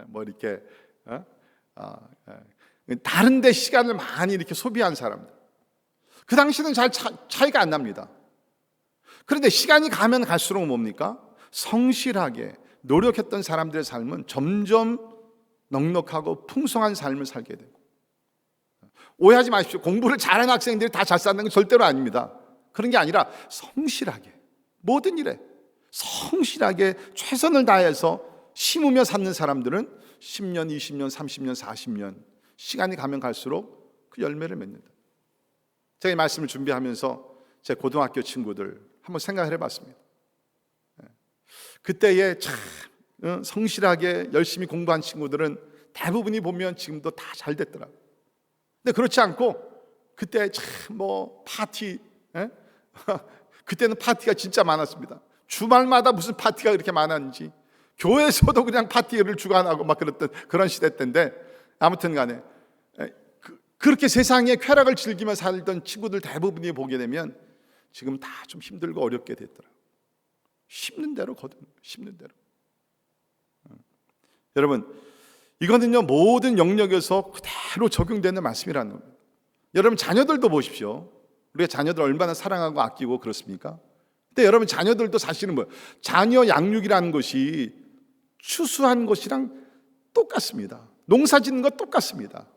뭐 이렇게 다른 데 시간을 많이 이렇게 소비한 사람들, 그 당시는 잘 차이가 안 납니다. 그런데 시간이 가면 갈수록 뭡니까? 성실하게 노력했던 사람들의 삶은 점점 넉넉하고 풍성한 삶을 살게 되고, 오해하지 마십시오. 공부를 잘하는 학생들이 다 잘 사는 건 절대로 아닙니다. 그런 게 아니라 성실하게, 모든 일에 성실하게 최선을 다해서 심으며 사는 사람들은 10년, 20년, 30년, 40년 시간이 가면 갈수록 그 열매를 맺는다. 제가 이 말씀을 준비하면서 제 고등학교 친구들 한번 생각을 해봤습니다. 그때에 참 성실하게 열심히 공부한 친구들은 대부분이 보면 지금도 다 잘 됐더라고요. 근데 그렇지 않고 그때 참 뭐 파티, 그때는 파티가 진짜 많았습니다. 주말마다 무슨 파티가 그렇게 많았는지, 교회에서도 그냥 파티를 주관하고 막 그랬던 그런 시대 때인데, 아무튼 간에 그렇게 세상의 쾌락을 즐기며 살던 친구들 대부분이 보게 되면 지금 다 좀 힘들고 어렵게 됐더라고요. 심는 대로 거두는 거예요. 심는 대로. 여러분, 이거는요 모든 영역에서 그대로 적용되는 말씀이라는 겁니다. 여러분, 자녀들도 보십시오. 우리가 자녀들 얼마나 사랑하고 아끼고 그렇습니까? 근데 여러분, 자녀들도 사실은 뭐예요? 자녀 양육이라는 것이 추수한 것이랑 똑같습니다. 농사 짓는 것 똑같습니다.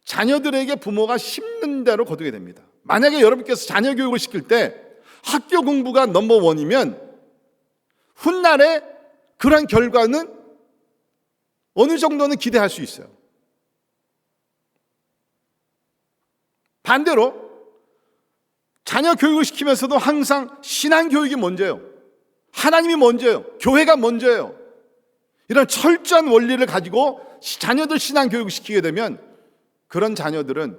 자녀들에게 부모가 심는 대로 거두게 됩니다. 만약에 여러분께서 자녀 교육을 시킬 때 학교 공부가 넘버원이면 훗날에 그러한 결과는 어느 정도는 기대할 수 있어요. 반대로 자녀 교육을 시키면서도 항상 신앙 교육이 먼저예요. 하나님이 먼저예요. 교회가 먼저예요. 이런 철저한 원리를 가지고 자녀들 신앙 교육을 시키게 되면 그런 자녀들은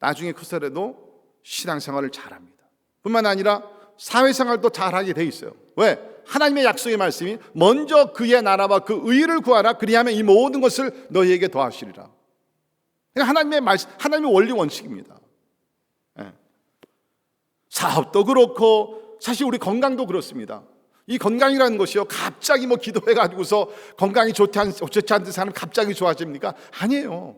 나중에 커서라도 신앙생활을 잘합니다. 뿐만 아니라 사회생활도 잘하게 돼 있어요. 왜? 하나님의 약속의 말씀이 먼저 그의 나라와 그 의를 구하라, 그리하면 이 모든 것을 너희에게 더하시리라. 그러니까 하나님의 말씀, 하나님의 원리 원칙입니다. 사업도 그렇고 사실 우리 건강도 그렇습니다. 이 건강이라는 것이요, 갑자기 뭐 기도해가지고서 건강이 좋지 않은 사람 갑자기 좋아집니까? 아니에요.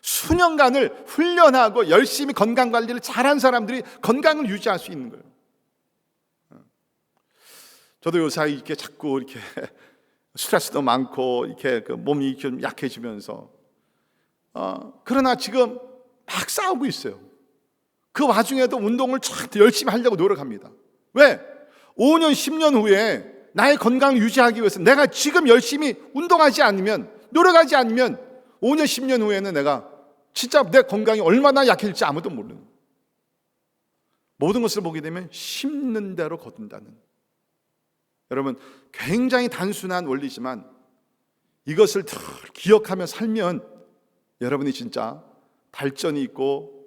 수년간을 훈련하고 열심히 건강관리를 잘한 사람들이 건강을 유지할 수 있는 거예요. 저도 요사이 이렇게 자꾸 이렇게 스트레스도 많고 이렇게 그 몸이 좀 약해지면서 그러나 지금 막 싸우고 있어요. 그 와중에도 운동을 참 열심히 하려고 노력합니다. 왜? 5년, 10년 후에 나의 건강을 유지하기 위해서 내가 지금 열심히 운동하지 않으면, 노력하지 않으면 5년, 10년 후에는 내가 진짜 내 건강이 얼마나 약해질지 아무도 모르는 거예요. 모든 것을 보게 되면 심는 대로 거둔다는, 여러분, 굉장히 단순한 원리지만 이것을 늘 기억하며 살면 여러분이 진짜 발전이 있고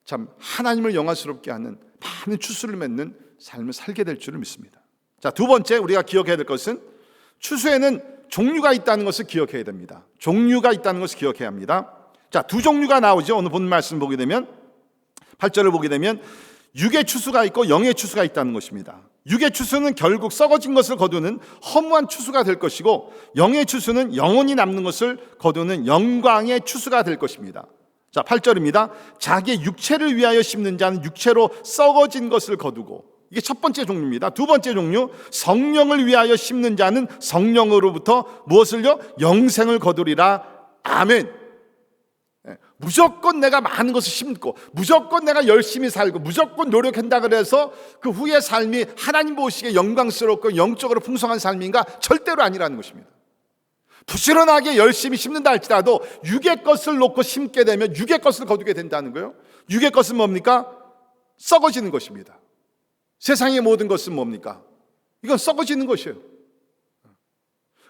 참 하나님을 영화스럽게 하는 많은 추수를 맺는 삶을 살게 될 줄을 믿습니다. 자, 두 번째 우리가 기억해야 될 것은 추수에는 종류가 있다는 것을 기억해야 됩니다. 종류가 있다는 것을 기억해야 합니다. 자, 두 종류가 나오죠. 오늘 본 말씀 보게 되면 8절을 보게 되면 육의 추수가 있고 영의 추수가 있다는 것입니다. 육의 추수는 결국 썩어진 것을 거두는 허무한 추수가 될 것이고, 영의 추수는 영원히 남는 것을 거두는 영광의 추수가 될 것입니다. 자, 8절입니다. 자기의 육체를 위하여 심는 자는 육체로 썩어진 것을 거두고, 이게 첫 번째 종류입니다. 두 번째 종류, 성령을 위하여 심는 자는 성령으로부터 무엇을요? 영생을 거두리라. 아멘. 무조건 내가 많은 것을 심고 무조건 내가 열심히 살고 무조건 노력한다 그래서 그 후의 삶이 하나님 보시기에 영광스럽고 영적으로 풍성한 삶인가? 절대로 아니라는 것입니다. 부지런하게 열심히 심는다 할지라도 육의 것을 놓고 심게 되면 육의 것을 거두게 된다는 거예요. 육의 것은 뭡니까? 썩어지는 것입니다. 세상의 모든 것은 뭡니까? 이건 썩어지는 것이에요.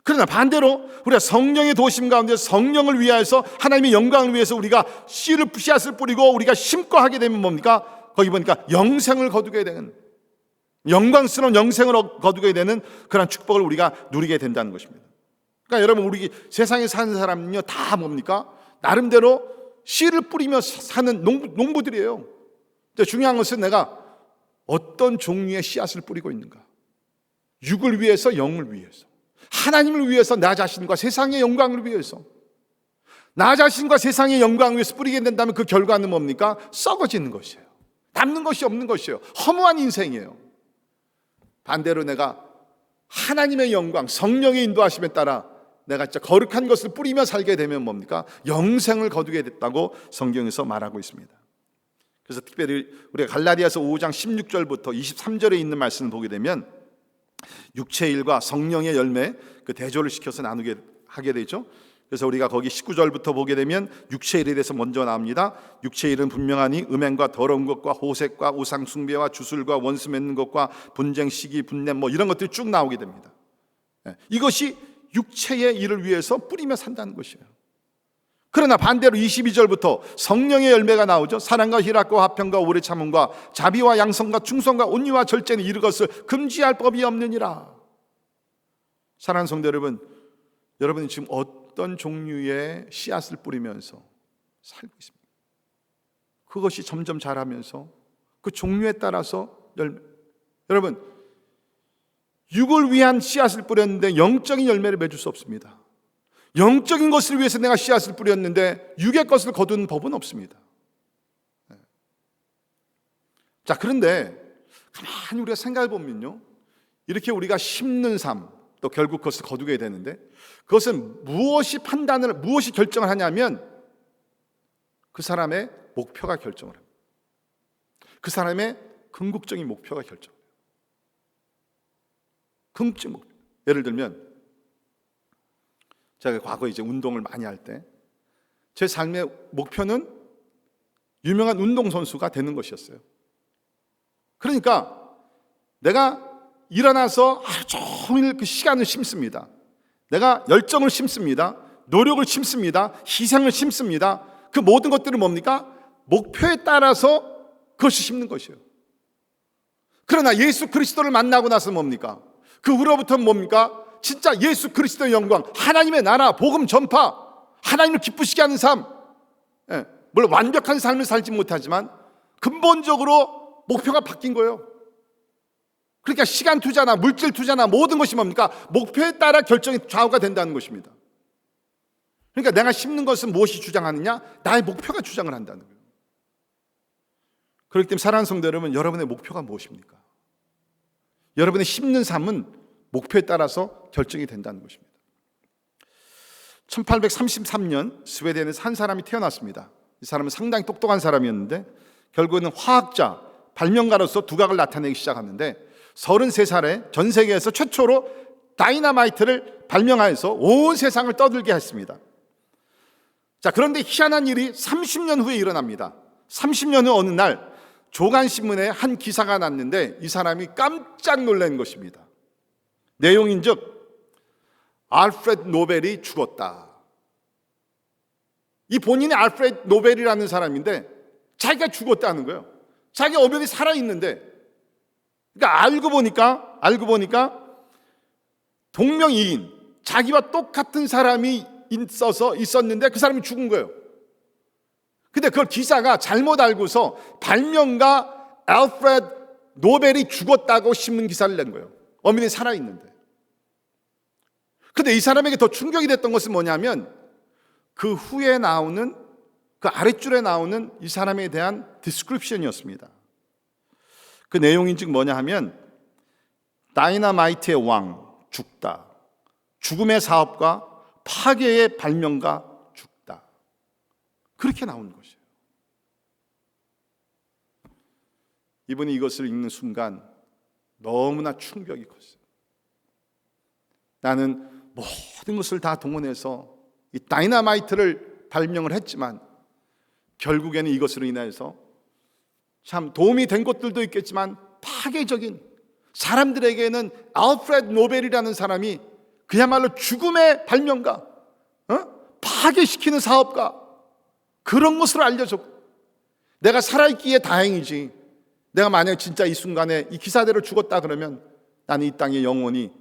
그러나 반대로 우리가 성령의 도심 가운데 성령을 위하여서 하나님의 영광을 위해서 우리가 씨앗을 뿌리고 우리가 심고 하게 되면 뭡니까? 거기 보니까 영생을 거두게 되는, 영광스러운 영생을 거두게 되는 그런 축복을 우리가 누리게 된다는 것입니다. 그러니까 여러분, 우리 세상에 사는 사람은요 다 뭡니까? 나름대로 씨를 뿌리며 사는 농부들이에요. 근데 중요한 것은 내가 어떤 종류의 씨앗을 뿌리고 있는가? 육을 위해서, 영을 위해서, 하나님을 위해서, 나 자신과 세상의 영광을 위해서. 나 자신과 세상의 영광을 위해서 뿌리게 된다면 그 결과는 뭡니까? 썩어지는 것이에요. 남는 것이 없는 것이에요. 허무한 인생이에요. 반대로 내가 하나님의 영광, 성령의 인도하심에 따라 내가 진짜 거룩한 것을 뿌리며 살게 되면 뭡니까? 영생을 거두게 됐다고 성경에서 말하고 있습니다. 그래서 특별히 우리가 갈라디아서 5장 16절부터 23절에 있는 말씀을 보게 되면 육체의 일과 성령의 열매, 그 대조를 시켜서 나누게 하게 되죠. 그래서 우리가 거기 19절부터 보게 되면 육체의 일에 대해서 먼저 나옵니다. 육체의 일은 분명하니 음행과 더러운 것과 호색과 우상 숭배와 주술과 원수 맺는 것과 분쟁, 시기, 분냄, 뭐 이런 것들이 쭉 나오게 됩니다. 이것이 육체의 일을 위해서 뿌리며 산다는 것이에요. 그러나 반대로 22절부터 성령의 열매가 나오죠. 사랑과 희락과 화평과 오래 참음과 자비와 양성과 충성과 온유와 절제는 이런 것을 금지할 법이 없느니라. 사랑하는 성도 여러분, 여러분이 지금 어떤 종류의 씨앗을 뿌리면서 살고 있습니다. 그것이 점점 자라면서 그 종류에 따라서 열매. 여러분, 육을 위한 씨앗을 뿌렸는데 영적인 열매를 맺을 수 없습니다. 영적인 것을 위해서 내가 씨앗을 뿌렸는데 육의 것을 거두는 법은 없습니다. 자, 그런데 가만히 우리가 생각해 보면요, 이렇게 우리가 심는 삶, 또 결국 그것을 거두게 되는데 그것은 무엇이 결정을 하냐면 그 사람의 목표가 결정을 합니다. 그 사람의 궁극적인 목표가 결정해요. 궁극적인 목표. 예를 들면 제가 과거에 이제 운동을 많이 할 때 제 삶의 목표는 유명한 운동선수가 되는 것이었어요. 그러니까 내가 일어나서 하루 종일 그 시간을 심습니다. 내가 열정을 심습니다. 노력을 심습니다. 희생을 심습니다. 그 모든 것들은 뭡니까? 목표에 따라서 그것이 심는 것이에요. 그러나 예수 그리스도를 만나고 나서 뭡니까? 그 후로부터는 뭡니까? 진짜 예수 그리스도의 영광, 하나님의 나라, 복음 전파, 하나님을 기쁘시게 하는 삶. 물론 완벽한 삶을 살지 못하지만 근본적으로 목표가 바뀐 거예요. 그러니까 시간 투자나 물질 투자나 모든 것이 뭡니까? 목표에 따라 결정이 좌우가 된다는 것입니다. 그러니까 내가 심는 것은 무엇이 주장하느냐? 나의 목표가 주장을 한다는 거예요. 그렇기 때문에 사랑하는 성도 여러분, 여러분의 목표가 무엇입니까? 여러분의 심는 삶은 목표에 따라서 결정이 된다는 것입니다. 1833년 스웨덴에서 한 사람이 태어났습니다. 이 사람은 상당히 똑똑한 사람이었는데 결국에는 화학자, 발명가로서 두각을 나타내기 시작하는데 33살에 전 세계에서 최초로 다이너마이트를 발명하여서 온 세상을 떠들게 했습니다. 자, 그런데 희한한 일이 30년 후에 일어납니다. 30년 후 어느 날 조간신문에 한 기사가 났는데 이 사람이 깜짝 놀란 것입니다. 내용인즉 알프레드 노벨이 죽었다. 이 본인이 알프레드 노벨이라는 사람인데 자기가 죽었다는 거예요. 자기 어머니 살아있는데, 그러니까 알고 보니까 동명이인, 자기와 똑같은 사람이 있었는데 그 사람이 죽은 거예요. 근데 그걸 기사가 잘못 알고서 발명가 알프레드 노벨이 죽었다고 신문 기사를 낸 거예요. 어머니 살아있는데. 근데 이 사람에게 더 충격이 됐던 것은 뭐냐면 그 후에 나오는, 그 아랫줄에 나오는 이 사람에 대한 디스크립션이었습니다. 그 내용인 즉 뭐냐 하면 다이너마이트의 왕, 죽다. 죽음의 사업가, 파괴의 발명가, 죽다. 그렇게 나오는 것이에요. 이분이 이것을 읽는 순간 너무나 충격이 컸어요. 나는 모든 것을 다 동원해서 이 다이너마이트를 발명을 했지만 결국에는 이것으로 인해서 참 도움이 된 것들도 있겠지만 파괴적인, 사람들에게는 알프레드 노벨이라는 사람이 그야말로 죽음의 발명가, 파괴시키는 사업가, 그런 것으로 알려졌고, 내가 살아있기에 다행이지, 내가 만약 진짜 이 순간에 이 기사대로 죽었다 그러면 나는 이 땅에 영원히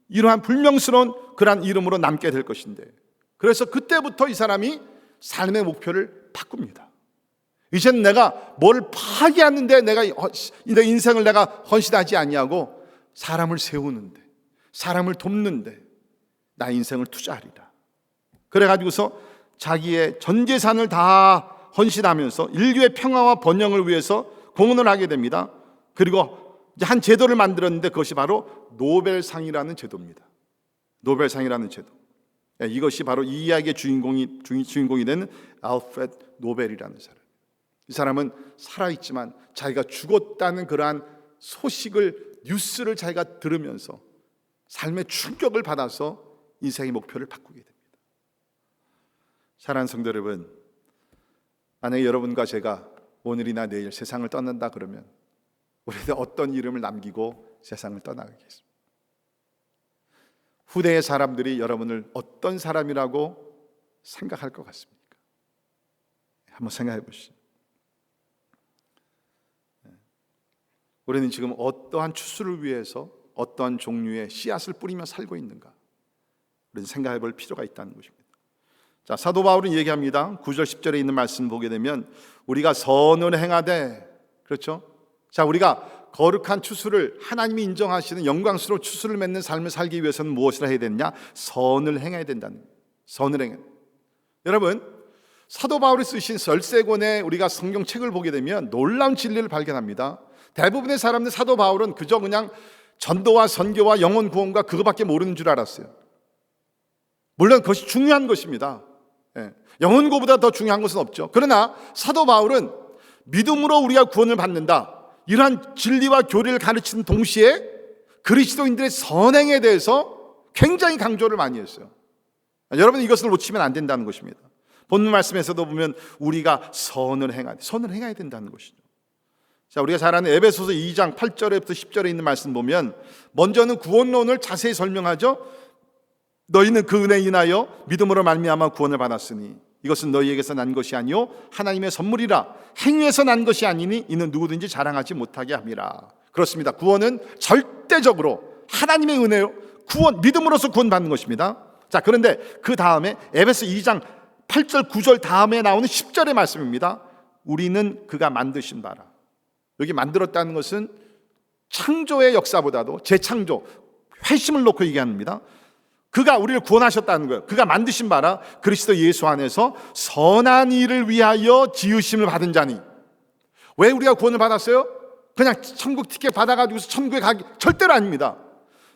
이러한 불명스러운 그러한 이름으로 남게 될 것인데, 그래서 그때부터 이 사람이 삶의 목표를 바꿉니다. 이제는 내가 뭘 파괴하는데 내 인생을 내가 헌신하지 아니하고 사람을 세우는데, 사람을 돕는데 나의 인생을 투자하리라. 그래가지고서 자기의 전 재산을 다 헌신하면서 인류의 평화와 번영을 위해서 공헌을 하게 됩니다. 그리고 이제 한 제도를 만들었는데 그것이 바로 노벨상이라는 제도입니다. 노벨상이라는 제도. 이것이 바로 이 이야기의 주인공이 되는 알프레드 노벨이라는 사람. 이 사람은 살아있지만 자기가 죽었다는 그러한 소식을, 뉴스를 자기가 들으면서 삶의 충격을 받아서 인생의 목표를 바꾸게 됩니다. 사랑하는 성도 여러분, 만약에 여러분과 제가 오늘이나 내일 세상을 떠난다 그러면 우리는 어떤 이름을 남기고 세상을 떠나가겠습니까? 후대의 사람들이 여러분을 어떤 사람이라고 생각할 것 같습니까? 한번 생각해 보시죠. 우리는 지금 어떠한 추수를 위해서 어떠한 종류의 씨앗을 뿌리며 살고 있는가? 우리는 생각해 볼 필요가 있다는 것입니다. 자, 사도 바울은 얘기합니다. 9절 10절에 있는 말씀 보게 되면 우리가 선을 행하되, 그렇죠? 자, 우리가 거룩한 추수를, 하나님이 인정하시는 영광스러운 추수를 맺는 삶을 살기 위해서는 무엇을 해야 되느냐? 선을 행해야 된다는 거예요. 선을 행해. 여러분, 사도 바울이 쓰신 13권의 우리가 성경책을 보게 되면 놀라운 진리를 발견합니다. 대부분의 사람들, 사도 바울은 그저 그냥 전도와 선교와 영혼 구원과 그거밖에 모르는 줄 알았어요. 물론 그것이 중요한 것입니다. 영혼 구원보다 더 중요한 것은 없죠. 그러나 사도 바울은 믿음으로 우리가 구원을 받는다, 이러한 진리와 교리를 가르치는 동시에 그리스도인들의 선행에 대해서 굉장히 강조를 많이 했어요. 여러분, 이것을 놓치면 안 된다는 것입니다. 본문 말씀에서도 보면 우리가 선을 행해야 된다는 것이죠. 자, 우리가 잘 아는 에베소서 2장 8절부터 10절에 있는 말씀 보면 먼저는 구원론을 자세히 설명하죠. 너희는 그 은혜에 인하여 믿음으로 말미암아 구원을 받았으니 이것은 너희에게서 난 것이 아니요 하나님의 선물이라. 행위에서 난 것이 아니니 이는 누구든지 자랑하지 못하게 함이라. 그렇습니다. 구원은 절대적으로 하나님의 은혜요, 구원, 믿음으로서 구원받는 것입니다. 자, 그런데 그 다음에 에베소 2장 8절 9절 다음에 나오는 10절의 말씀입니다. 우리는 그가 만드신 바라. 여기 만들었다는 것은 창조의 역사보다도 재창조, 회심을 놓고 얘기합니다. 그가 우리를 구원하셨다는 거예요. 그가 만드신 바라 그리스도 예수 안에서 선한 일을 위하여 지으심을 받은 자니. 왜 우리가 구원을 받았어요? 그냥 천국 티켓 받아가지고 천국에 가기 절대로 아닙니다.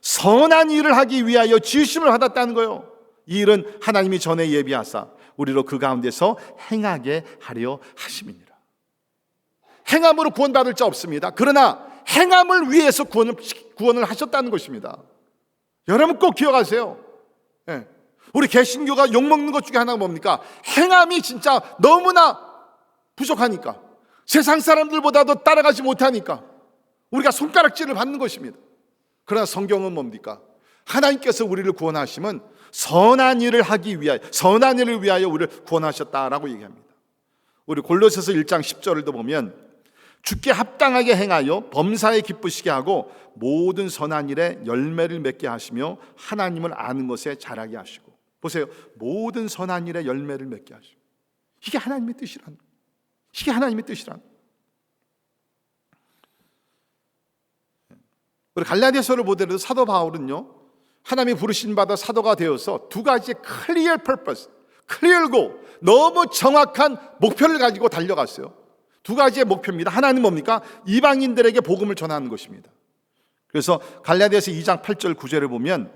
선한 일을 하기 위하여 지으심을 받았다는 거예요. 이 일은 하나님이 전에 예비하사 우리로 그 가운데서 행하게 하려 하심이니라. 행함으로 구원받을 자 없습니다. 그러나 행함을 위해서 구원을 하셨다는 것입니다. 여러분 꼭 기억하세요. 우리 개신교가 욕먹는 것 중에 하나가 뭡니까? 행함이 진짜 너무나 부족하니까, 세상 사람들보다도 따라가지 못하니까 우리가 손가락질을 받는 것입니다. 그러나 성경은 뭡니까? 하나님께서 우리를 구원하심은 선한 일을 하기 위하여, 선한 일을 위하여 우리를 구원하셨다라고 얘기합니다. 우리 골로새서 1장 10절을 보면 주께 합당하게 행하여 범사에 기쁘시게 하고 모든 선한 일에 열매를 맺게 하시며 하나님을 아는 것에 자라게 하시고. 보세요. 모든 선한 일에 열매를 맺게 하시고. 이게 하나님의 뜻이란, 이게 하나님의 뜻이란. 우리 갈라디아서를 보더라도 사도 바울은요, 하나님이 부르신 바다 사도가 되어서 두 가지의 clear purpose, clear goal, 너무 정확한 목표를 가지고 달려갔어요. 두 가지의 목표입니다. 하나는 뭡니까? 이방인들에게 복음을 전하는 것입니다. 그래서 갈라디아서 2장 8절 9절을 보면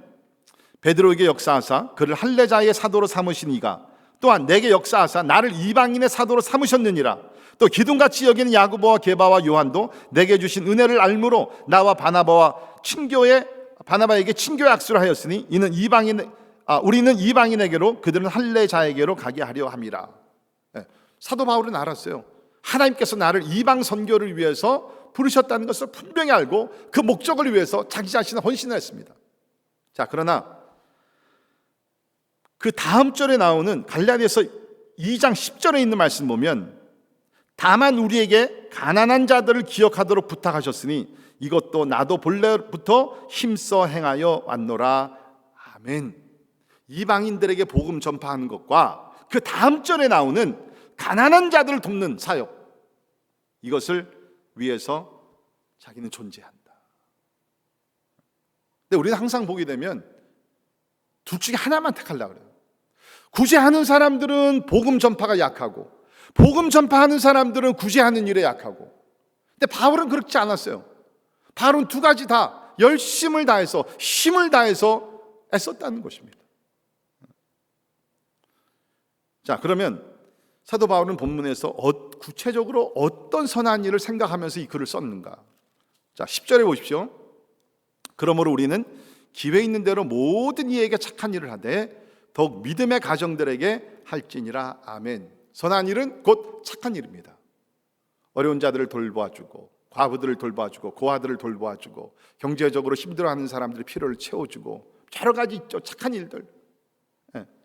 베드로에게 역사하사 그를 할례자의 사도로 삼으신 이가 또한 내게 역사하사 나를 이방인의 사도로 삼으셨느니라. 또 기둥같이 여기는 야고보와 게바와 요한도 내게 주신 은혜를 알므로 나와 바나바에게 친교의 악수를 하였으니 이는 우리는 이방인에게로 그들은 할례자에게로 가게 하려 함이라. 사도 바울은 알았어요. 하나님께서 나를 이방 선교를 위해서 부르셨다는 것을 분명히 알고 그 목적을 위해서 자기 자신을 헌신을 했습니다. 자, 그러나 그 다음 절에 나오는 갈라디아서 2장 10절에 있는 말씀 보면 다만 우리에게 가난한 자들을 기억하도록 부탁하셨으니 이것도 나도 본래부터 힘써 행하여 왔노라. 아멘. 이방인들에게 복음 전파하는 것과 그 다음 절에 나오는 가난한 자들을 돕는 사역, 이것을 위해서 자기는 존재한다. 근데 우리는 항상 보게 되면 둘 중에 하나만 택하려고 그래요. 구제하는 사람들은 복음 전파가 약하고 복음 전파하는 사람들은 구제하는 일에 약하고. 근데 바울은 그렇지 않았어요. 바울은 두 가지 다 열심을 다해서 힘을 다해서 애썼다는 것입니다. 자, 그러면 사도 바울은 본문에서 구체적으로 어떤 선한 일을 생각하면서 이 글을 썼는가? 자, 10절에 보십시오. 그러므로 우리는 기회 있는 대로 모든 이에게 착한 일을 하되 더욱 믿음의 가정들에게 할지니라. 아멘. 선한 일은 곧 착한 일입니다. 어려운 자들을 돌봐주고 과부들을 돌봐주고 고아들을 돌봐주고 경제적으로 힘들어하는 사람들의 필요를 채워주고 여러 가지 있죠. 착한 일들.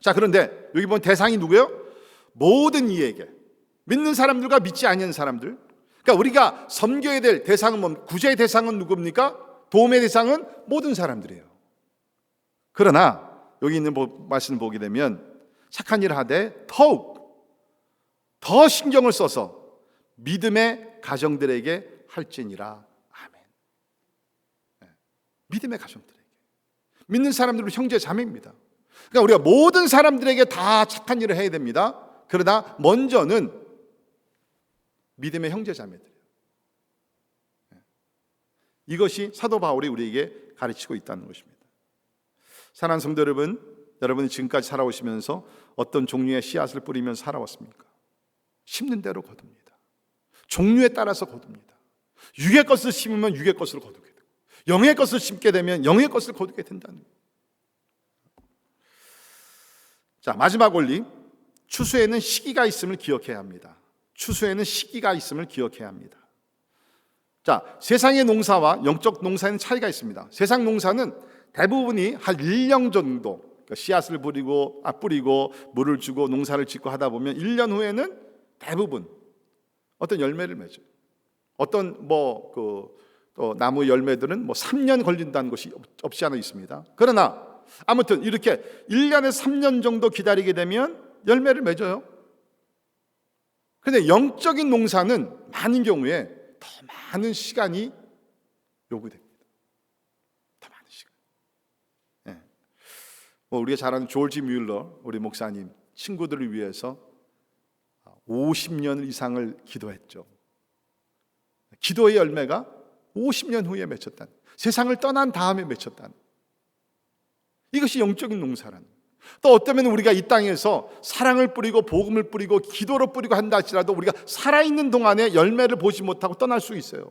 자, 그런데 여기 보면 대상이 누구예요? 모든 이에게. 믿는 사람들과 믿지 않는 사람들. 그러니까 우리가 섬겨야 될 대상은 뭡니까? 구제의 대상은 누굽니까? 도움의 대상은 모든 사람들이에요. 그러나 여기 있는 말씀을 보게 되면 착한 일을 하되 더욱 더 신경을 써서 믿음의 가정들에게 할지니라. 아멘. 믿음의 가정들에게. 믿는 사람들은 형제 자매입니다. 그러니까 우리가 모든 사람들에게 다 착한 일을 해야 됩니다. 그러나 먼저는 믿음의 형제 자매들이에요. 이것이 사도 바울이 우리에게 가르치고 있다는 것입니다. 사랑하는 성도 여러분, 여러분이 지금까지 살아오시면서 어떤 종류의 씨앗을 뿌리면서 살아왔습니까? 심는 대로 거둡니다. 종류에 따라서 거둡니다. 육의 것을 심으면 육의 것을 거두게 되고 영의 것을 심게 되면 영의 것을 거두게 된다는 거예요. 자, 마지막 원리. 추수에는 시기가 있음을 기억해야 합니다. 추수에는 시기가 있음을 기억해야 합니다. 자, 세상의 농사와 영적 농사에는 차이가 있습니다. 세상 농사는 대부분이 한 1년 정도, 그러니까 씨앗을 뿌리고 물을 주고 농사를 짓고 하다 보면 1년 후에는 대부분 어떤 열매를 맺어요. 어떤 또 나무 열매들은 3년 걸린다는 것이 없지 않아 있습니다. 그러나 아무튼 이렇게 1년에서 3년 정도 기다리게 되면 열매를 맺어요. 그런데 영적인 농사는 많은 경우에 더 많은 시간이 요구됩니다. 더 많은 시간. 네. 우리가 잘 아는 조지 뮬러 우리 목사님 친구들을 위해서 50년 이상을 기도했죠. 기도의 열매가 50년 후에 맺혔다는, 세상을 떠난 다음에 맺혔다는, 이것이 영적인 농사라는. 또 어쩌면 우리가 이 땅에서 사랑을 뿌리고 복음을 뿌리고 기도로 뿌리고 한다 할지라도 우리가 살아있는 동안에 열매를 보지 못하고 떠날 수 있어요.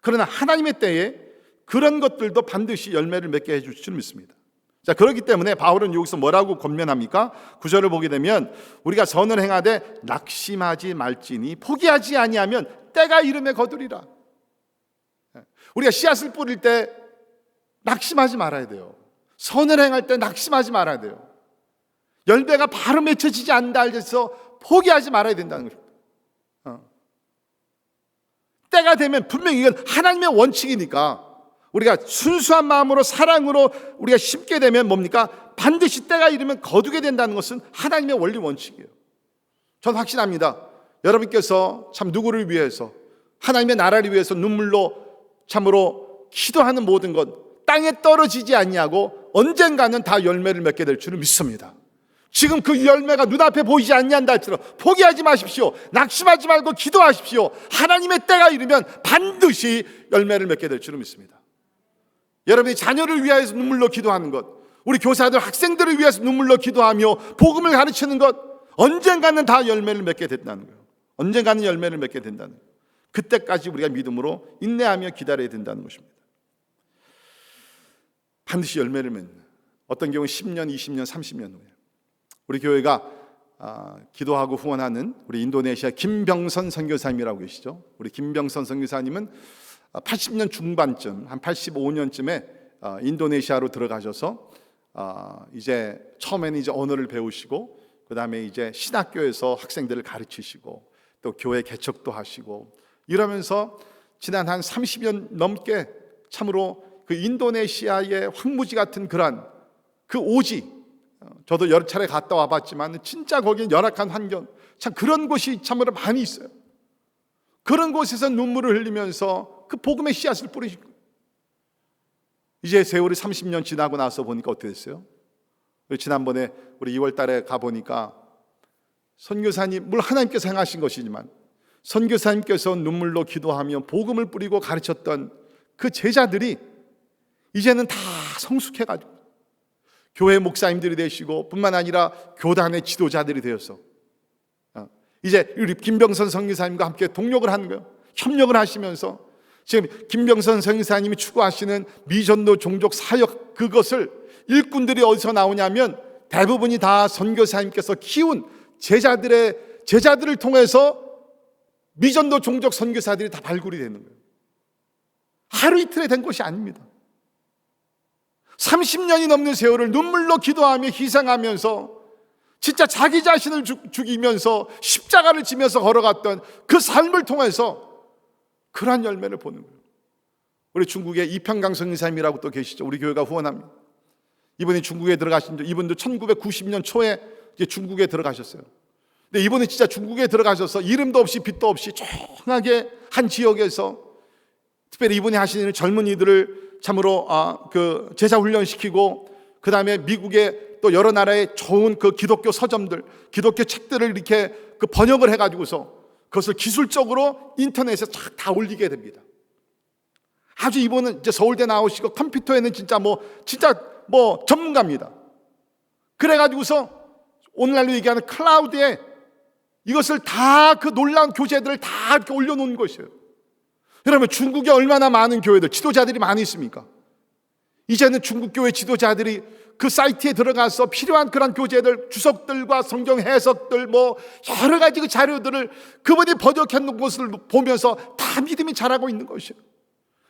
그러나 하나님의 때에 그런 것들도 반드시 열매를 맺게 해줄 줄 믿습니다. 자, 그렇기 때문에 바울은 여기서 뭐라고 권면합니까? 9절을 보게 되면 우리가 선을 행하되 낙심하지 말지니 포기하지 아니하면 때가 이름에 거두리라. 우리가 씨앗을 뿌릴 때 낙심하지 말아야 돼요. 선을 행할 때 낙심하지 말아야 돼요. 열매가 바로 맺혀지지 않는다 해서 포기하지 말아야 된다는 거죠. 때가 되면 분명히 이건 하나님의 원칙이니까 우리가 순수한 마음으로 사랑으로 우리가 심게 되면 뭡니까? 반드시 때가 이르면 거두게 된다는 것은 하나님의 원리 원칙이에요. 저는 확신합니다. 여러분께서 참 누구를 위해서 하나님의 나라를 위해서 눈물로 참으로 기도하는 모든 것 땅에 떨어지지 않냐고 언젠가는 다 열매를 맺게 될 줄을 믿습니다. 지금 그 열매가 눈앞에 보이지 않는다 할지라도 포기하지 마십시오. 낙심하지 말고 기도하십시오. 하나님의 때가 이르면 반드시 열매를 맺게 될 줄을 믿습니다. 여러분이 자녀를 위하여서 눈물로 기도하는 것, 우리 교사들 학생들을 위해서 눈물로 기도하며 복음을 가르치는 것, 언젠가는 다 열매를 맺게 된다는 거예요. 언젠가는 열매를 맺게 된다는 거예요. 그때까지 우리가 믿음으로 인내하며 기다려야 된다는 것입니다. 반드시 열매를 맺는, 어떤 경우 10년, 20년, 30년 후에 우리 교회가 기도하고 후원하는 우리 인도네시아 김병선 선교사님이라고 계시죠. 우리 김병선 선교사님은 80년 중반쯤, 한 85년쯤에 인도네시아로 들어가셔서 이제 처음에는 이제 언어를 배우시고 그 다음에 이제 신학교에서 학생들을 가르치시고 또 교회 개척도 하시고 이러면서 지난 한 30년 넘게 참으로 그 인도네시아의 황무지 같은 그러한 그 오지, 저도 여러 차례 갔다 와봤지만 진짜 거기는 열악한 환경, 참 그런 곳이 참으로 많이 있어요. 그런 곳에서 눈물을 흘리면서 그 복음의 씨앗을 뿌리신 거예요. 이제 세월이 30년 지나고 나서 보니까 어떻게 됐어요? 지난번에 우리 2월 달에 가보니까 선교사님, 물론 하나님께서 행하신 것이지만 선교사님께서 눈물로 기도하며 복음을 뿌리고 가르쳤던 그 제자들이 이제는 다 성숙해가지고 교회 목사님들이 되시고 뿐만 아니라 교단의 지도자들이 되어서 이제 우리 김병선 선교사님과 함께 동력을 하는 거예요. 협력을 하시면서 지금 김병선 선교사님이 추구하시는 미전도 종족 사역, 그것을 일꾼들이 어디서 나오냐면 대부분이 다 선교사님께서 키운 제자들을 통해서 미전도 종족 선교사들이 다 발굴이 되는 거예요. 하루 이틀에 된 것이 아닙니다. 30년이 넘는 세월을 눈물로 기도하며 희생하면서 진짜 자기 자신을 죽이면서 십자가를 지면서 걸어갔던 그 삶을 통해서 그러한 열매를 보는 거예요. 우리 중국에 이평강 선교사님이라고 또 계시죠. 우리 교회가 후원합니다. 이분이 중국에 들어가신 지, 이분도 1990년 초에 이제 중국에 들어가셨어요. 근데 이분은 진짜 중국에 들어가셔서 이름도 없이 빛도 없이 조용하게 한 지역에서 특별히 이분이 하시는 일은 젊은이들을 참으로 그 제자 훈련시키고 그 다음에 미국의 또 여러 나라의 좋은 그 기독교 서점들, 기독교 책들을 이렇게 그 번역을 해가지고서 그것을 기술적으로 인터넷에 다 올리게 됩니다. 아주 이분은 이제 서울대 나오시고 컴퓨터에는 진짜 전문가입니다. 그래가지고서 오늘날로 얘기하는 클라우드에 이것을 다 그 놀라운 교재들을 다 이렇게 올려놓은 것이에요. 그러면 중국에 얼마나 많은 교회들, 지도자들이 많이 있습니까? 이제는 중국 교회 지도자들이 그 사이트에 들어가서 필요한 그런 교재들, 주석들과 성경 해석들, 여러 가지 그 자료들을 그분이 번역해 놓은 것을 보면서 다 믿음이 자라고 있는 것이에요.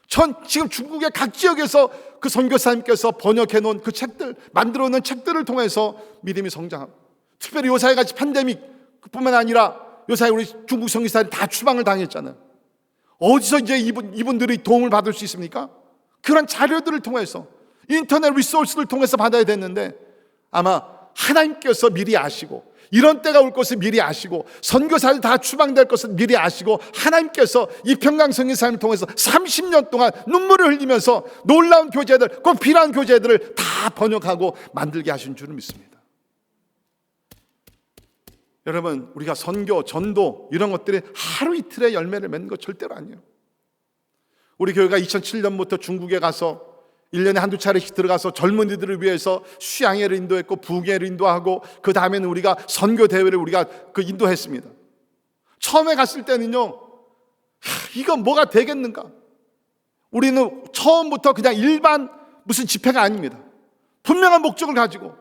전 지금 중국의 각 지역에서 그 선교사님께서 번역해 놓은 그 책들, 만들어 놓은 책들을 통해서 믿음이 성장하고, 특별히 요사이 같이 팬데믹 뿐만 아니라 요사이 우리 중국 선교사들이 다 추방을 당했잖아요. 어디서 이제 이분들이 도움을 받을 수 있습니까? 그런 자료들을 통해서, 인터넷 리소스를 통해서 받아야 됐는데, 아마 하나님께서 미리 아시고 이런 때가 올 것을 미리 아시고 선교사들 다 추방될 것을 미리 아시고 하나님께서 이 평강 선교사님을 통해서 30년 동안 눈물을 흘리면서 놀라운 교재들, 꼭 필요한 교재들을 다 번역하고 만들게 하신 줄을 믿습니다. 여러분, 우리가 선교, 전도 이런 것들이 하루 이틀의 열매를 맺는 것 절대로 아니에요. 우리 교회가 2007년부터 중국에 가서 1년에 한두 차례씩 들어가서 젊은이들을 위해서 수양회를 인도했고 부흥회를 인도하고, 그 다음에는 우리가 선교 대회를 우리가 인도했습니다. 처음에 갔을 때는요, 이건 뭐가 되겠는가? 우리는 처음부터 그냥 일반 무슨 집회가 아닙니다. 분명한 목적을 가지고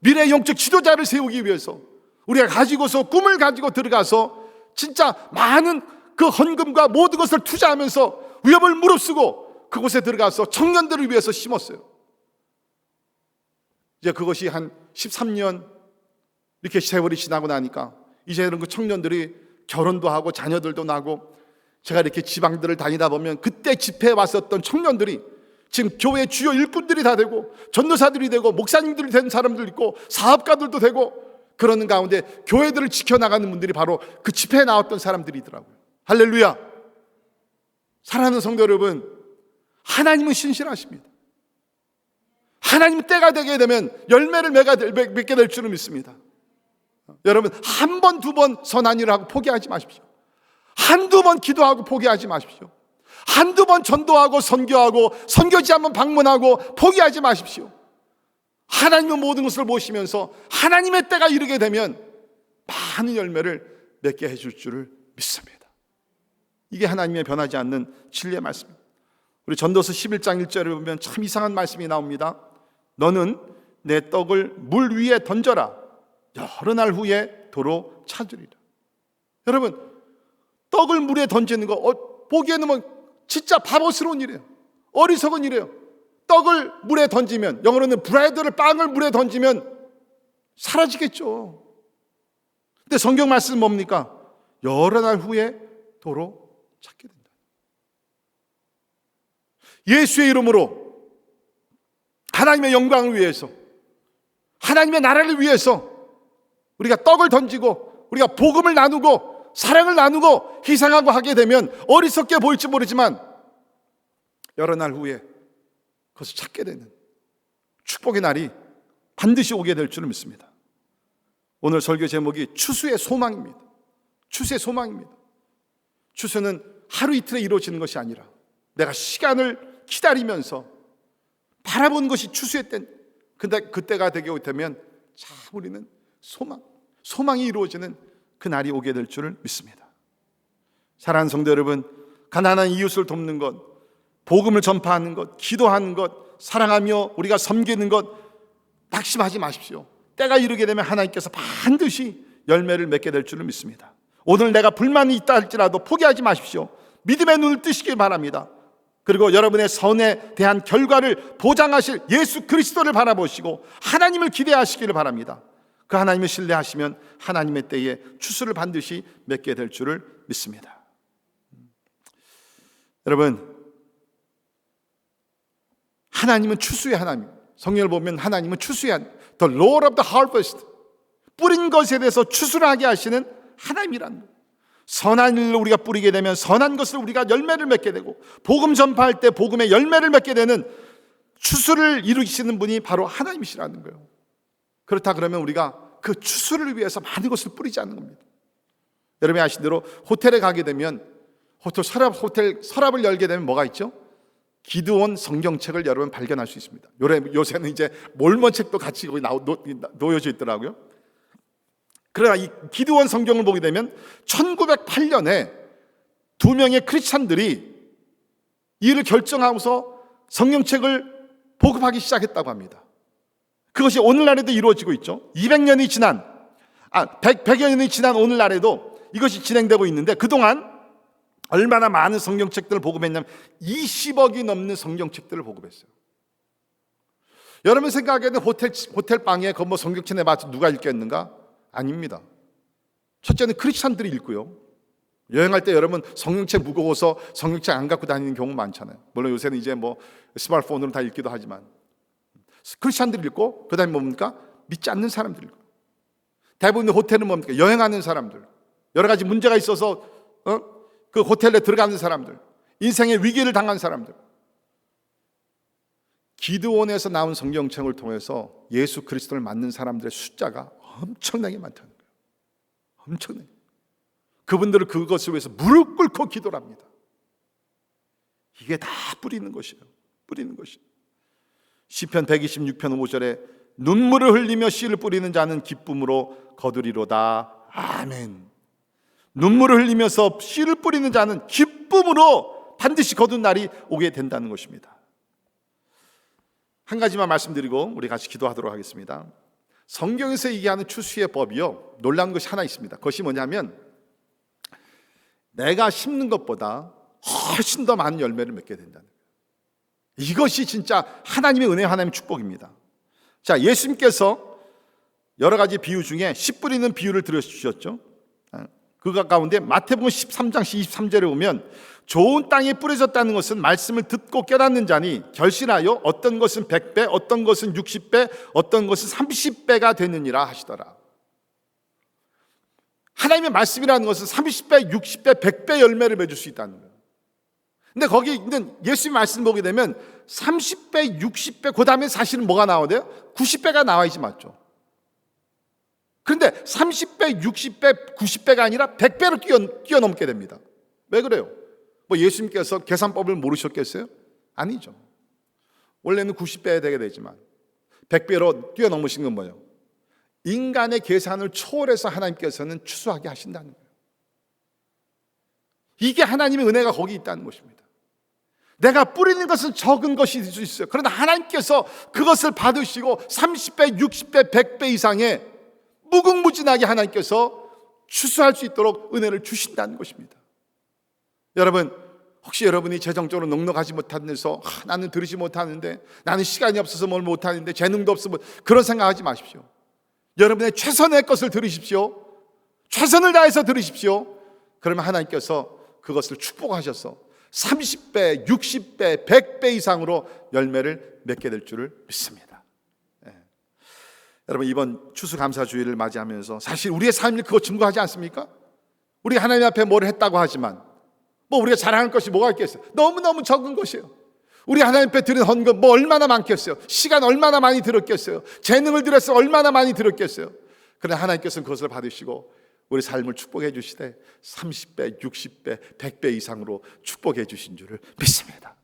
미래의 영적 지도자를 세우기 위해서 우리가 가지고서 꿈을 가지고 들어가서 진짜 많은 그 헌금과 모든 것을 투자하면서 위협을 무릅쓰고 그곳에 들어가서 청년들을 위해서 심었어요. 이제 그것이 한 13년 이렇게 세월이 지나고 나니까 이제는 그 청년들이 결혼도 하고 자녀들도 나고, 제가 이렇게 지방들을 다니다 보면 그때 집회에 왔었던 청년들이 지금 교회 주요 일꾼들이 다 되고 전도사들이 되고 목사님들이 된 사람들 있고 사업가들도 되고, 그러는 가운데 교회들을 지켜나가는 분들이 바로 그 집회에 나왔던 사람들이더라고요. 할렐루야. 사랑하는 성도 여러분, 하나님은 신실하십니다. 하나님 때가 되게 되면 열매를 맺게 될 줄을 믿습니다. 여러분, 한 번, 두 번 선한 일을 하고 포기하지 마십시오. 한두 번 기도하고 포기하지 마십시오. 한두 번 전도하고 선교하고 선교지 한번 방문하고 포기하지 마십시오. 하나님은 모든 것을 보시면서 하나님의 때가 이르게 되면 많은 열매를 맺게 해줄 줄을 믿습니다. 이게 하나님의 변하지 않는 진리의 말씀입니다. 우리 전도서 11장 1절을 보면 참 이상한 말씀이 나옵니다. 너는 내 떡을 물 위에 던져라. 여러 날 후에 도로 찾으리라. 여러분, 떡을 물에 던지는 거 보기에는 진짜 바보스러운 일이에요. 어리석은 일이에요. 떡을 물에 던지면, 영어로는 브레드를, 빵을 물에 던지면 사라지겠죠. 근데 성경 말씀은 뭡니까? 여러 날 후에 도로 찾게 된다. 예수의 이름으로 하나님의 영광을 위해서, 하나님의 나라를 위해서 우리가 떡을 던지고 우리가 복음을 나누고 사랑을 나누고 희생하고 하게 되면 어리석게 보일지 모르지만 여러 날 후에 그것을 찾게 되는 축복의 날이 반드시 오게 될 줄을 믿습니다. 오늘 설교 제목이 추수의 소망입니다. 추수의 소망입니다. 추수는 하루 이틀에 이루어지는 것이 아니라 내가 시간을 기다리면서 바라본 것이 추수의 때, 근데 그때가 되게 되면 참 우리는 소망이 이루어지는 그 날이 오게 될 줄을 믿습니다. 사랑하는 성도 여러분, 가난한 이웃을 돕는 것, 복음을 전파하는 것, 기도하는 것, 사랑하며 우리가 섬기는 것 낙심하지 마십시오. 때가 이르게 되면 하나님께서 반드시 열매를 맺게 될 줄을 믿습니다. 오늘 내가 불만이 있다 할지라도 포기하지 마십시오. 믿음의 눈을 뜨시길 바랍니다. 그리고 여러분의 선에 대한 결과를 보장하실 예수 그리스도를 바라보시고 하나님을 기대하시기를 바랍니다. 그 하나님을 신뢰하시면 하나님의 때에 추수를 반드시 맺게 될 줄을 믿습니다. 여러분, 하나님은 추수의 하나님. 성경을 보면 하나님은 추수의 하나님, The Lord of the Harvest, 뿌린 것에 대해서 추수를 하게 하시는 하나님이라는 거예요. 선한 일로 우리가 뿌리게 되면 선한 것을 우리가 열매를 맺게 되고, 복음 전파할 때 복음의 열매를 맺게 되는 추수를 이루시는 분이 바로 하나님이시라는 거예요. 그렇다 그러면 우리가 그 추수를 위해서 많은 것을 뿌리지 않는 겁니다. 여러분이 아시는 대로 호텔에 가게 되면 호텔 서랍을 열게 되면 뭐가 있죠? 기드온 성경책을 여러분 발견할 수 있습니다. 요새는 이제 몰몬책도 같이 놓여져 있더라고요. 그러나 이 기드온 성경을 보게 되면 1908년에 두 명의 크리스찬들이 이를 결정하고서 성경책을 보급하기 시작했다고 합니다. 그것이 오늘날에도 이루어지고 있죠. 100년이 지난 100여 년이 지난 오늘날에도 이것이 진행되고 있는데, 그동안 얼마나 많은 성경책들을 보급했냐면 20억이 넘는 성경책들을 보급했어요. 여러분 생각에는 호텔 방에 그 뭐 성경책 내봐서 누가 읽겠는가? 아닙니다. 첫째는 크리스찬들이 읽고요. 여행할 때 여러분 성경책 무거워서 성경책 안 갖고 다니는 경우 많잖아요. 물론 요새는 이제 뭐 스마트폰으로 다 읽기도 하지만 크리스찬들이 읽고, 그 다음에 뭡니까? 믿지 않는 사람들이 읽고, 대부분의 호텔은 뭡니까? 여행하는 사람들, 여러 가지 문제가 있어서 그 호텔에 들어가는 사람들, 인생의 위기를 당한 사람들. 기드온에서 나온 성경책을 통해서 예수 그리스도를 만난 사람들의 숫자가 엄청나게 많다는 거예요. 엄청나게. 그분들은 그것을 위해서 무릎 꿇고 기도를 합니다. 이게 다 뿌리는 것이에요. 뿌리는 것이에요. 시편 126편 5절에 눈물을 흘리며 씨를 뿌리는 자는 기쁨으로 거두리로다. 아멘. 눈물을 흘리면서 씨를 뿌리는 자는 기쁨으로 반드시 거둔 날이 오게 된다는 것입니다. 한 가지만 말씀드리고 우리 같이 기도하도록 하겠습니다. 성경에서 얘기하는 추수의 법이요, 놀라운 것이 하나 있습니다. 그것이 뭐냐면 내가 심는 것보다 훨씬 더 많은 열매를 맺게 된다는 거예요. 이것이 진짜 하나님의 은혜, 하나님의 축복입니다. 자, 예수님께서 여러 가지 비유 중에 씨 뿌리는 비유를 들려주셨죠. 그 가운데 마태복음 13장 23절에 보면 좋은 땅에 뿌려졌다는 것은 말씀을 듣고 깨닫는 자니 결실하여 어떤 것은 100배, 어떤 것은 60배, 어떤 것은 30배가 되느니라 하시더라. 하나님의 말씀이라는 것은 30배, 60배, 100배 열매를 맺을 수 있다는 거예요. 근데 거기 있는 예수님 말씀 보게 되면 30배, 60배, 그 다음에 사실은 뭐가 나와야 돼요? 90배가 나와야지 맞죠? 그런데 30배, 60배, 90배가 아니라 100배로 뛰어넘게 됩니다. 왜 그래요? 뭐 예수님께서 계산법을 모르셨겠어요? 아니죠. 원래는 90배 되게 되지만 100배로 뛰어넘으신 건 뭐예요? 인간의 계산을 초월해서 하나님께서는 추수하게 하신다는 거예요. 이게 하나님의 은혜가 거기 있다는 것입니다. 내가 뿌리는 것은 적은 것이 있을 수 있어요. 그러나 하나님께서 그것을 받으시고 30배, 60배, 100배 이상의 무궁무진하게 하나님께서 추수할 수 있도록 은혜를 주신다는 것입니다. 여러분, 혹시 여러분이 재정적으로 넉넉하지 못하면서 나는 들으지 못하는데, 나는 시간이 없어서 뭘 못하는데, 재능도 없으면, 그런 생각하지 마십시오. 여러분의 최선의 것을 들으십시오. 최선을 다해서 들으십시오. 그러면 하나님께서 그것을 축복하셔서 30배, 60배, 100배 이상으로 열매를 맺게 될 줄을 믿습니다. 여러분, 이번 추수감사주일을 맞이하면서 사실 우리의 삶이 그거 증거하지 않습니까? 우리 하나님 앞에 뭘 했다고 하지만 뭐 우리가 자랑할 것이 뭐가 있겠어요? 너무너무 적은 것이에요. 우리 하나님 앞에 드린 헌금 뭐 얼마나 많겠어요? 시간 얼마나 많이 들었겠어요? 재능을 들여서 얼마나 많이 들었겠어요? 그러나 하나님께서는 그것을 받으시고 우리 삶을 축복해 주시되 30배, 60배, 100배 이상으로 축복해 주신 줄을 믿습니다.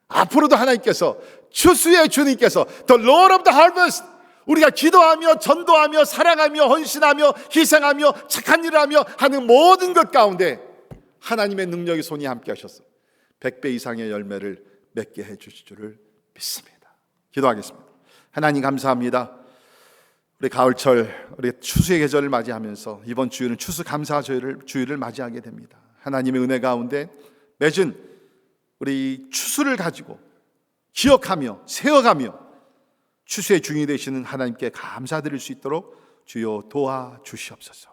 앞으로도 하나님께서, 추수의 주님께서, The Lord of the Harvest, 우리가 기도하며 전도하며 사랑하며 헌신하며 희생하며 착한 일을 하며 하는 모든 것 가운데 하나님의 능력의 손이 함께 하셔서 100배 이상의 열매를 맺게 해 주실 줄을 믿습니다. 기도하겠습니다. 하나님 감사합니다. 우리 가을철, 우리 추수의 계절을 맞이하면서 이번 주일은 추수감사 주일을 맞이하게 됩니다. 하나님의 은혜 가운데 맺은 우리 추수를 가지고 기억하며 세워가며 추수의 주인이 되시는 하나님께 감사드릴 수 있도록 주여 도와주시옵소서.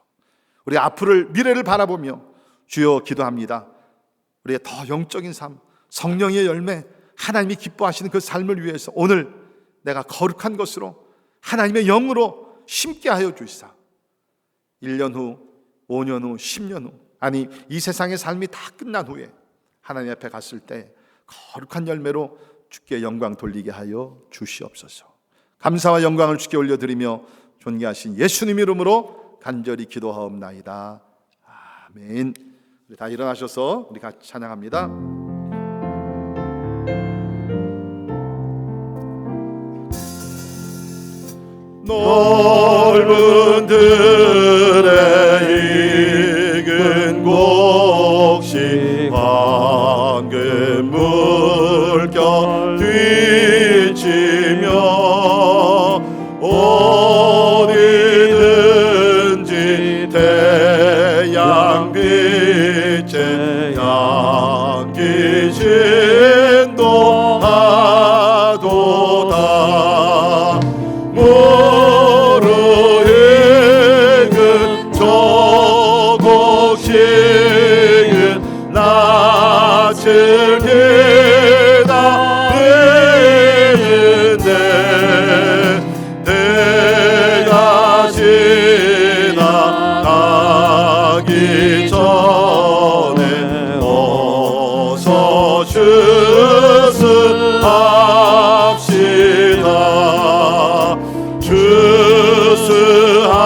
우리 앞으로를 미래를 바라보며 주여 기도합니다. 우리의 더 영적인 삶, 성령의 열매, 하나님이 기뻐하시는 그 삶을 위해서 오늘 내가 거룩한 것으로 하나님의 영으로 심게 하여 주시사 1년 후, 5년 후, 10년 후, 아니 이 세상의 삶이 다 끝난 후에 하나님 앞에 갔을 때 거룩한 열매로 주께 영광 돌리게 하여 주시옵소서. 감사와 영광을 주께 올려드리며 존귀하신 예수님 이름으로 간절히 기도하옵나이다. 아멘. 우리 다 일어나셔서 우리 같이 찬양합니다. 넓은 들의 익은 곡식 황금 물결 뒤치며 어디든지 태양빛에 양기 진동하도다. 무르익은 저 곡식은 낯을 기다리는데 때가 지나가기 전에 어서 추수합시다. 추수할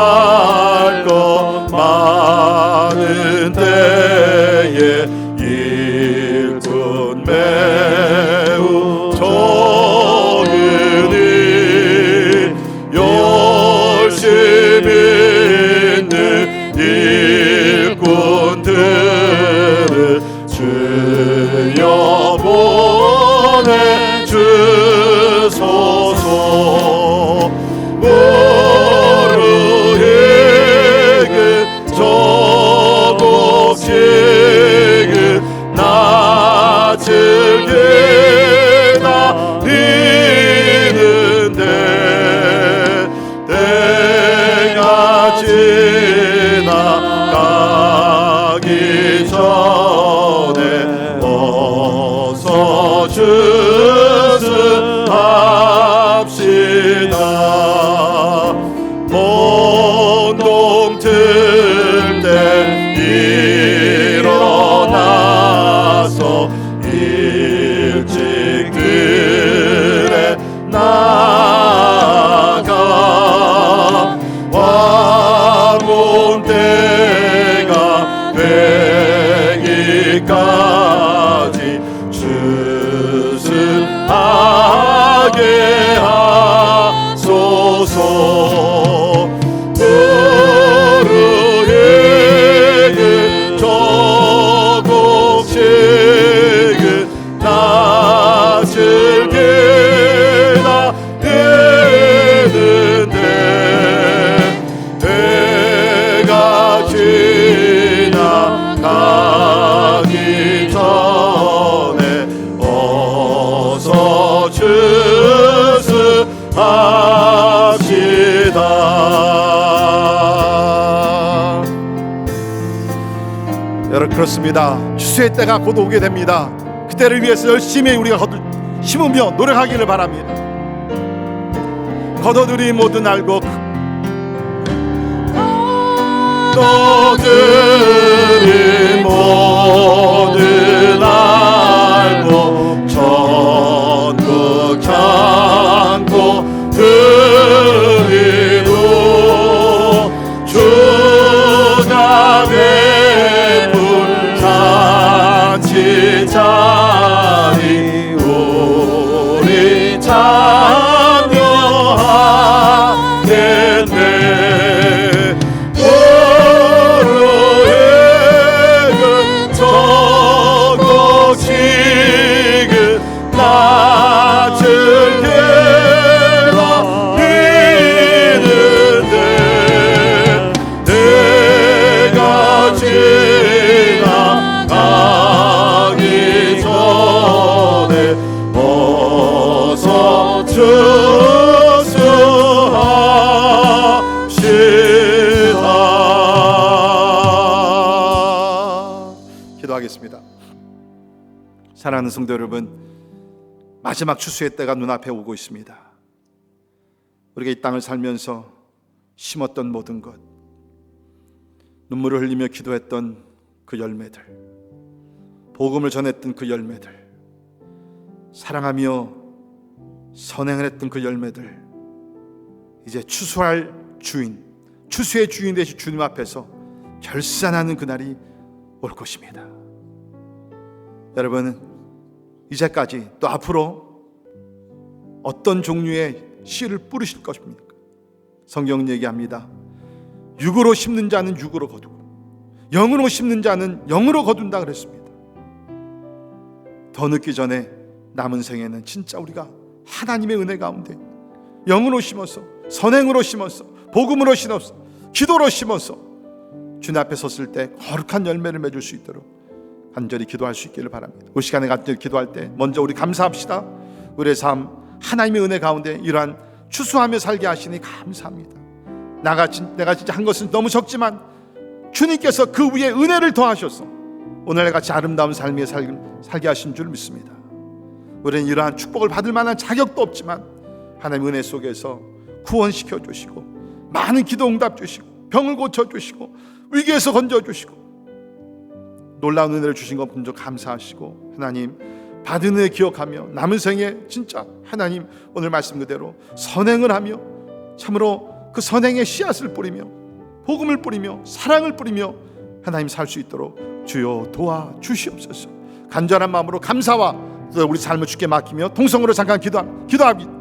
것 많은 때에 일꾼 매우 적으니 열심히 있는 일꾼들을 주여 보내주소서. 무르익은 저 곡식은 낯을 그렇습니다. 추수의 때가 곧 오게 됩니다. 그때를 위해서 열심히 우리가 심으며 노력하기를 바랍니다. 겉어들이 모든 알고 겉어들이 모든 알고 전국 창고 드리고 주가 베풀 잔치 자리 우리 참여하겠네. 도로에는 저곡 지금 낯을 괴라 있는데 내가 지나가기 전에 어서 추수하시라. 기도하겠습니다. 사랑하는 성도 여러분, 마지막 추수의 때가 눈앞에 오고 있습니다. 우리가 이 땅을 살면서 심었던 모든 것, 눈물을 흘리며 기도했던 그 열매들, 복음을 전했던 그 열매들, 사랑하며 선행을 했던 그 열매들, 이제 추수할 주인, 추수의 주인 되신 주님 앞에서 결산하는 그날이 올 것입니다. 여러분, 이제까지 또 앞으로 어떤 종류의 씨를 뿌리실 것입니까? 성경은 얘기합니다. 육으로 심는 자는 육으로 거두고 영으로 심는 자는 영으로 거둔다 그랬습니다. 더 늦기 전에 남은 생에는 진짜 우리가 하나님의 은혜 가운데 영으로 심어서, 선행으로 심어서, 복음으로 심어서, 기도로 심어서 주님 앞에 섰을 때 거룩한 열매를 맺을 수 있도록 간절히 기도할 수 있기를 바랍니다. 이 시간에 간절히 기도할 때 먼저 우리 감사합시다. 우리의 삶 하나님의 은혜 가운데 이러한 추수하며 살게 하시니 감사합니다. 내가 진짜 한 것은 너무 적지만 주님께서 그 위에 은혜를 더하셔서 오늘 같이 아름다운 삶에 살게 하신 줄 믿습니다. 우리는 이러한 축복을 받을 만한 자격도 없지만 하나님의 은혜 속에서 구원시켜 주시고 많은 기도 응답 주시고 병을 고쳐 주시고 위기에서 건져 주시고 놀라운 은혜를 주신 것 먼저 감사하시고, 하나님 받은 은혜 기억하며 남은 생에 진짜 하나님 오늘 말씀 그대로 선행을 하며 참으로 그 선행의 씨앗을 뿌리며 복음을 뿌리며 사랑을 뿌리며 하나님 살 수 있도록 주여 도와주시옵소서. 간절한 마음으로 감사와 우리 삶을 주께 맡기며 통성으로 잠깐 기도합니다.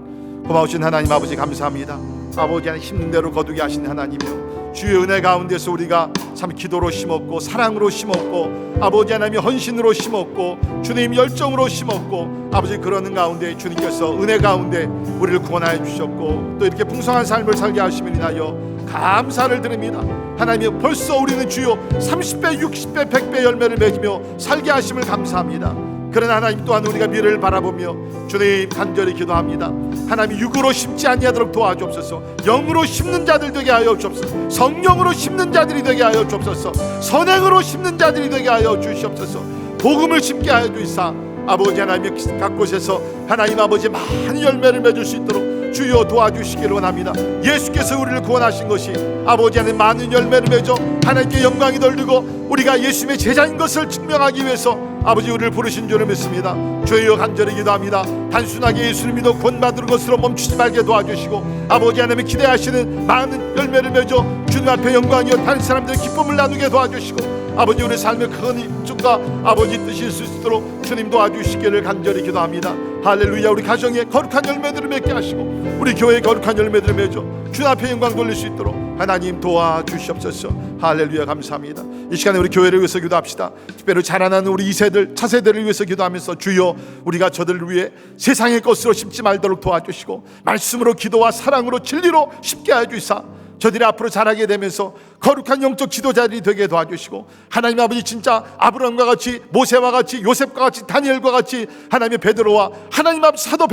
고마우신 하나님 아버지 감사합니다. 아버지 하나님 힘든 대로 거두게 하신 하나님이여, 주의 은혜 가운데서 우리가 참 기도로 심었고 사랑으로 심었고 아버지 하나님의 헌신으로 심었고 주님 열정으로 심었고 아버지 그러는 가운데 주님께서 은혜 가운데 우리를 구원하여 주셨고 또 이렇게 풍성한 삶을 살게 하시면 인하여 감사를 드립니다. 하나님 벌써 우리는 주여 30배 60배 100배 열매를 맺으며 살게 하심을 감사합니다. 그러나 하나님 또한 우리가 미래를 바라보며 주님 간절히 기도합니다. 하나님 육으로 심지 아니하도록 도와주옵소서. 영으로 심는 자들 되게 하여 주옵소서. 성령으로 심는 자들이 되게 하여 주옵소서. 선행으로 심는 자들이 되게 하여 주시옵소서. 복음을 심게 하여 주시사 아버지 하나님 각 곳에서 하나님 아버지 많은 열매를 맺을 수 있도록 주여 도와주시기를 원합니다. 예수께서 우리를 구원하신 것이 아버지 하나님 많은 열매를 맺어 하나님께 영광이 돌리고 우리가 예수님의 제자인 것을 증명하기 위해서 아버지 우리를 부르신 줄을 믿습니다. 주여 간절히 기도합니다. 단순하게 예수를 믿어 구원받을 것으로 멈추지 말게 도와주시고 아버지 하나님이 기대하시는 많은 열매를 맺어 주님 앞에 영광이요 다른 사람들의 기쁨을 나누게 도와주시고 아버지 우리 삶의 큰 힘과 아버지 뜻이 있을 수 있도록 주님 도와주시기를 간절히 기도합니다. 할렐루야. 우리 가정에 거룩한 열매들을 맺게 하시고 우리 교회에 거룩한 열매들을 맺어 주님 앞에 영광 돌릴 수 있도록 하나님 도와주시옵소서. 할렐루야. 감사합니다. 이 시간에 우리 교회를 위해서 기도합시다. 특별히 자라나는 우리 2세들 차세대를 위해서 기도하면서 주여 우리가 저들을 위해 세상의 것으로 심지 말도록 도와주시고 말씀으로 기도와 사랑으로 진리로 심게 하여 주시사 저들이 앞으로 자라게 되면서 거룩한 영적 지도자들이 되게 도와주시고 하나님 아버지 진짜 아브라함과 같이 모세와 같이 요셉과 같이 다니엘과 같이 하나님의 베드로와 하나님 앞 사도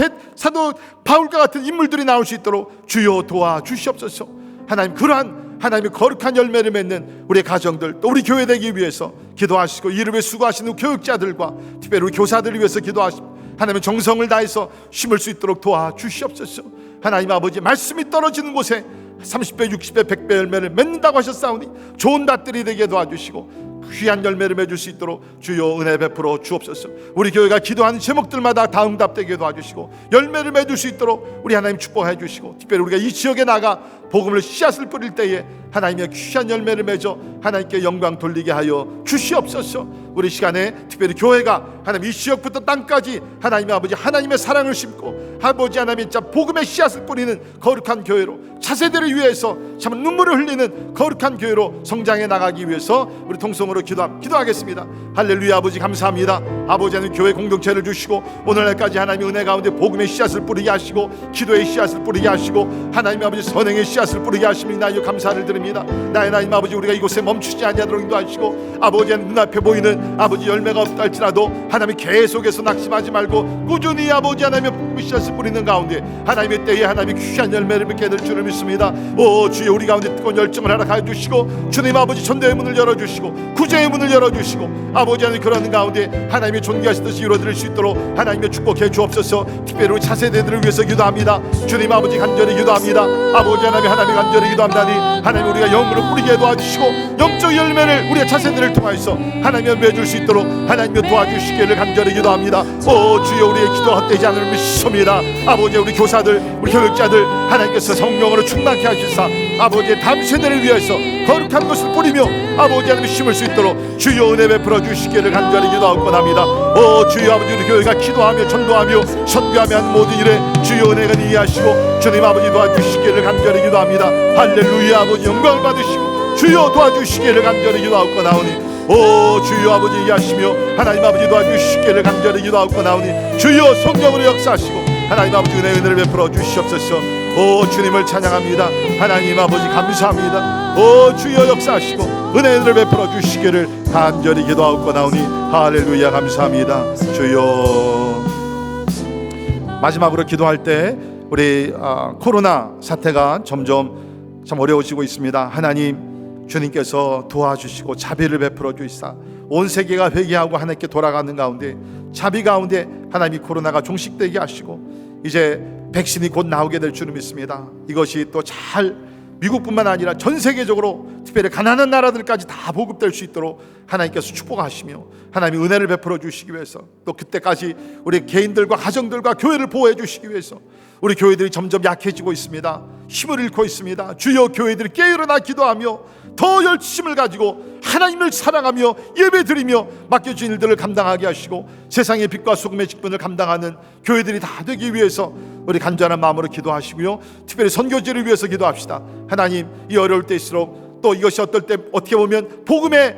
바울과 같은 인물들이 나올 수 있도록 주여 도와주시옵소서. 하나님 그러한 하나님의 거룩한 열매를 맺는 우리 가정들, 또 우리 교회 되기 위해서 기도하시고 이를 위해 수고하시는 교육자들과 특별히 우리 교사들을 위해서 기도하시고 하나님의 정성을 다해서 심을 수 있도록 도와주시옵소서. 하나님 아버지, 말씀이 떨어지는 곳에 30배, 60배, 100배 열매를 맺는다고 하셨사오니 좋은 밭들이 되게 도와주시고 귀한 열매를 맺을 수 있도록 주여 은혜 베풀어 주옵소서. 우리 교회가 기도하는 제목들마다 다 응답되게 도와주시고 열매를 맺을 수 있도록 우리 하나님 축복해 주시고, 특별히 우리가 이 지역에 나가 복음을 씨앗을 뿌릴 때에 하나님의 귀한 열매를 맺어 하나님께 영광 돌리게 하여 주시옵소서. 우리 시간에 특별히 교회가 하나님 이 지역부터 땅까지 하나님의 아버지 하나님의 사랑을 심고 아버지 하나님의 복음의 씨앗을 뿌리는 거룩한 교회로, 차세대를 위해서 참 눈물을 흘리는 거룩한 교회로 성장해 나가기 위해서 우리 통성으로 기도하겠습니다. 할렐루야. 아버지 감사합니다. 아버지 하나님 교회 공동체를 주시고 오늘날까지 하나님의 은혜 가운데 복음의 씨앗을 뿌리게 하시고 기도의 씨앗을 뿌리게 하시고 하나님 아버지 선행의 씨앗을 뿌리게 하심이나요 감사를 드립니다. 나의 하나님 아버지, 우리가 이곳에 멈추지 아니하도록 인도하시고 아버지 하나님 눈앞에 보이는 아버지 열매가 없다 할지라도 하나님 계속해서 낙심하지 말고 꾸준히 아버지 하나님의 복음의 씨앗을 뿌리는 가운데 하나님의 때에 하나님의 귀한 열매를 맺게 될 줄을 믿습니다. 오 주여, 우리 가운데 뜨거운 열정을 허락하여 주시고 주님 아버지 전도의 문을 열어주시고 구제의 문을 열어주시고 아버지 하나님 그러는 가운데 하나님의 존귀하시듯이 이루어질 수 있도록 하나님의 축복해 주옵소서. 특별히 우리 차세대들을 위해서 기도합니다. 주님 아버지 간절히 기도합니다. 아버지 하나님 간절히 기도합니다니 하나님 우리가 영으로 뿌리게 도와주시고 영적 열매를 우리의 차세대를 통하여서 하나님의 맺을 수 있도록 하나님의 도와주시기를 간절히 기도합니다. 오 주여, 우리의 기도 헛되지 않을 믿습니다. 아버지 우리 교사들, 우리 교육자들 하나님께서 성령으로 충만케 하시사 아버지의 다음 세대를 위해서 거룩한 것을 뿌리며 아버지 하나님 심을 수 있도록 주여 은혜 베풀어 주시기를 간절히 기도하고 합니다. 오 주여 아버지, 우리 교회가 기도하며 전도하며 선교하며 하는 모든 일에 주여 은혜가 이해하시고 주님 아버지 도와주시기를 간절히 기도합니다. 할렐루야. 아버지 영광을 받으시고 주여 도와주시기를 간절히 기도하고 나오니 오 주여 아버지 이해하시며 하나님 아버지 도와주시기를 간절히 기도하고 나오니 주여 성령으로 역사하시고 하나님 아버지 은혜를 베풀어 주시옵소서. 오 주님을 찬양합니다. 하나님 아버지 감사합니다. 오 주여 역사하시고 은혜를 베풀어 주시기를 간절히 기도하고 나오니 할렐루야 감사합니다. 주여, 마지막으로 기도할 때 우리 코로나 사태가 점점 참 어려워지고 있습니다. 하나님 주님께서 도와주시고 자비를 베풀어 주시사 온 세계가 회개하고 하나님께 돌아가는 가운데 자비 가운데 하나님이 코로나가 종식되게 하시고 이제 백신이 곧 나오게 될 줄 믿습니다. 이것이 또 잘 미국뿐만 아니라 전 세계적으로 특별히 가난한 나라들까지 다 보급될 수 있도록 하나님께서 축복하시며 하나님이 은혜를 베풀어 주시기 위해서, 또 그때까지 우리 개인들과 가정들과 교회를 보호해 주시기 위해서 우리 교회들이 점점 약해지고 있습니다. 힘을 잃고 있습니다. 주여, 교회들이 깨어나 기도하며 더 열심을 가지고 하나님을 사랑하며 예배드리며 맡겨진 일들을 감당하게 하시고 세상의 빛과 소금의 직분을 감당하는 교회들이 다 되기 위해서 우리 간절한 마음으로 기도하시고요, 특별히 선교지를 위해서 기도합시다. 하나님, 이 어려울 때일수록 또 이것이 어떨 때 어떻게 보면 복음의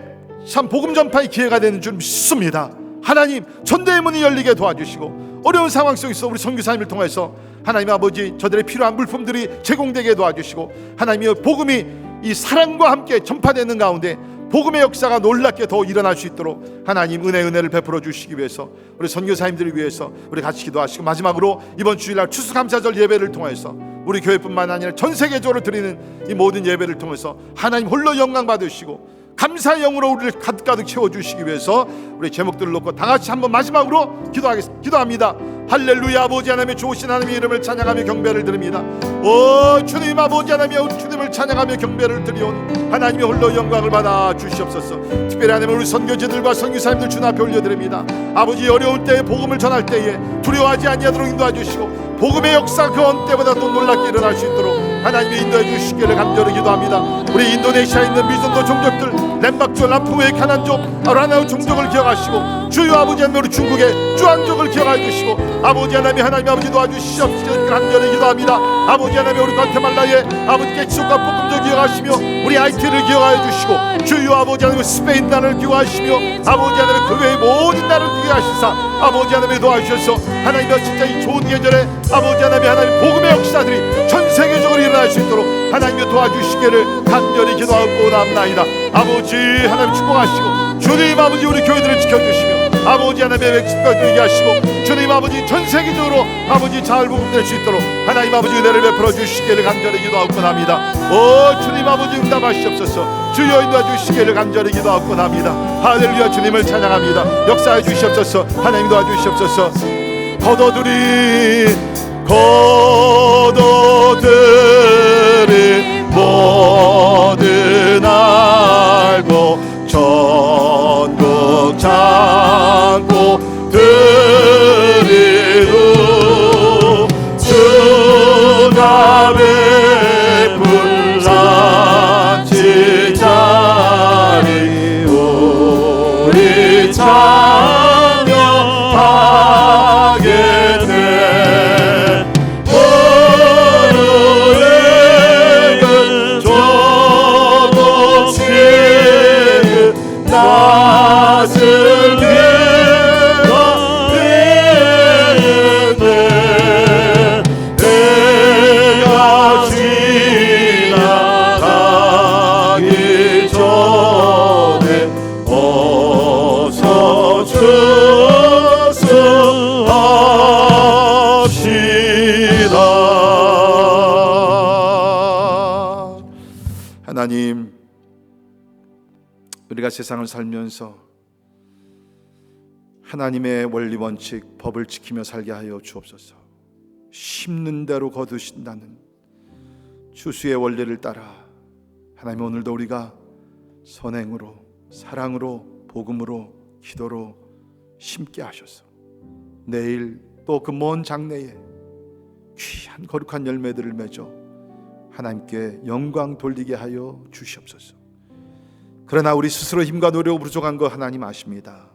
참 복음 전파의 기회가 되는 줄 믿습니다. 하나님, 전도의 문이 열리게 도와주시고 어려운 상황 속에서 우리 선교사님을 통해서 하나님 아버지 저들의 필요한 물품들이 제공되게 도와주시고 하나님의 복음이 이 사랑과 함께 전파되는 가운데 복음의 역사가 놀랍게 더 일어날 수 있도록 하나님 은혜를 베풀어 주시기 위해서 우리 선교사님들을 위해서 우리 같이 기도하시고, 마지막으로 이번 주일날 추수감사절 예배를 통해서 우리 교회뿐만 아니라 전 세계적으로 드리는 이 모든 예배를 통해서 하나님 홀로 영광 받으시고 감사의 영으로 우리를 가득가득 채워주시기 위해서 우리 제목들을 놓고 다 같이 한번 마지막으로 기도합니다. 할렐루야. 아버지 하나님의 좋으신 하나님의 이름을 찬양하며 경배를 드립니다. 오 주님, 아버지 하나님의 주님을 찬양하며 경배를 드리오니 하나님의 홀로 영광을 받아 주시옵소서. 특별히 하나님 우리 선교지들과 선교사님들 주님 앞에 올려드립니다. 아버지 어려울 때에 복음을 전할 때에 두려워하지 아니하도록 인도해 주시고 복음의 역사 그 어느 때보다 더 놀랍게 일어날 수 있도록 하나님이 인도해 주시기를 간절히 기도합니다. 우리 인도네시아에 있는 미전도 종족들, 렘박족, 라푸의 가난족, 아라나우 종족을 기억하시고 주여 아버지 하나님 우리 중국의 쭈안족을 기억하여 주시고 아버지 하나님 아버지 도와주시옵소서. 간절히 기도합니다. 아버지 하나님 우리 과테말라의 아버지 개치족과 볶음족 기억하시며 우리 하이티를 기억하여 주시고 주여 아버지 하나님 스페인 나라를 기억하시며 아버지 하나님 그 외의 모든 나라를 기억하시사 아버지 하나님 도와주셔서 하나님의 진짜 이 좋은 계절에 아버지 하나님 복음의 역사들이 전 세계적으로 일어날 수 있도록 하나님이 도와주시기를 간절히 기도하고 나옵나이다. 아버지 하나님 축복하시고 주님 아버지 우리 교회들을 지켜주시며 아버지 하나님의 백성들 되게 하시고 주님 아버지 전 세계적으로 아버지 잘 복음될 수 있도록 하나님 아버지 은혜를 베풀어 주시기를 간절히 기도하옵고 합니다. 오 주님 아버지 응답하시옵소서. 주여 인도해 주시기를 간절히 기도하옵고 합니다. 할렐루야. 주님을 찬양합니다. 역사해 주시옵소서. 하나님 도와주시옵소서. 거도들이 모든 알고 전국 창고 드리루 주가 베풀 잔치 자리 우리 참여하게 돼 오늘은 조금씩 낯을 되었네 때가 지나가기 전에 어서 추수합시다. 하나님, 우리가 세상을 살면서 하나님의 원리 원칙 법을 지키며 살게 하여 주옵소서. 심는 대로 거두신다는 추수의 원리를 따라 하나님 오늘도 우리가 선행으로 사랑으로 복음으로 기도로 심게 하셔서 내일 또 그 먼 장래에 귀한 거룩한 열매들을 맺어 하나님께 영광 돌리게 하여 주시옵소서. 그러나 우리 스스로 힘과 노력으로 부족한 거 하나님 아십니다.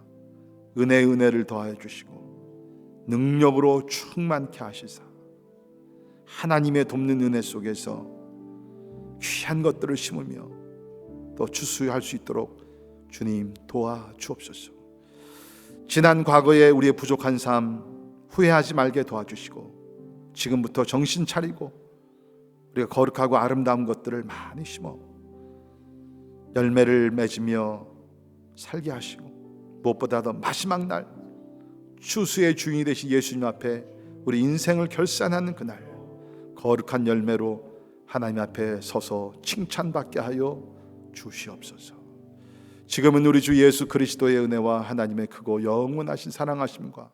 은혜를 더하여 주시고 능력으로 충만케 하시사 하나님의 돕는 은혜 속에서 귀한 것들을 심으며 또 추수할 수 있도록 주님 도와 주옵소서. 지난 과거에 우리의 부족한 삶 후회하지 말게 도와주시고 지금부터 정신 차리고 우리가 거룩하고 아름다운 것들을 많이 심어 열매를 맺으며 살게 하시고 무엇보다 더 마지막 날 추수의 주인이 되신 예수님 앞에 우리 인생을 결산하는 그날 거룩한 열매로 하나님 앞에 서서 칭찬받게 하여 주시옵소서. 지금은 우리 주 예수 그리스도의 은혜와 하나님의 크고 영원하신 사랑하심과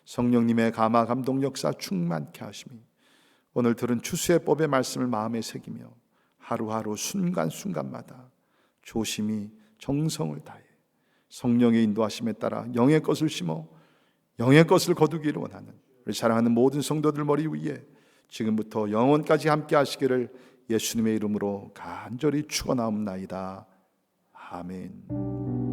성령님의 감화 감동 역사 충만케 하심이 오늘 들은 추수의 법의 말씀을 마음에 새기며 하루하루 순간순간마다 조심히 정성을 다해 성령의 인도하심에 따라 영의 것을 심어 영의 것을 거두기를 원하는 우리 사랑하는 모든 성도들 머리 위에 지금부터 영원까지 함께 하시기를 예수님의 이름으로 간절히 축원하옵나이다. 아멘.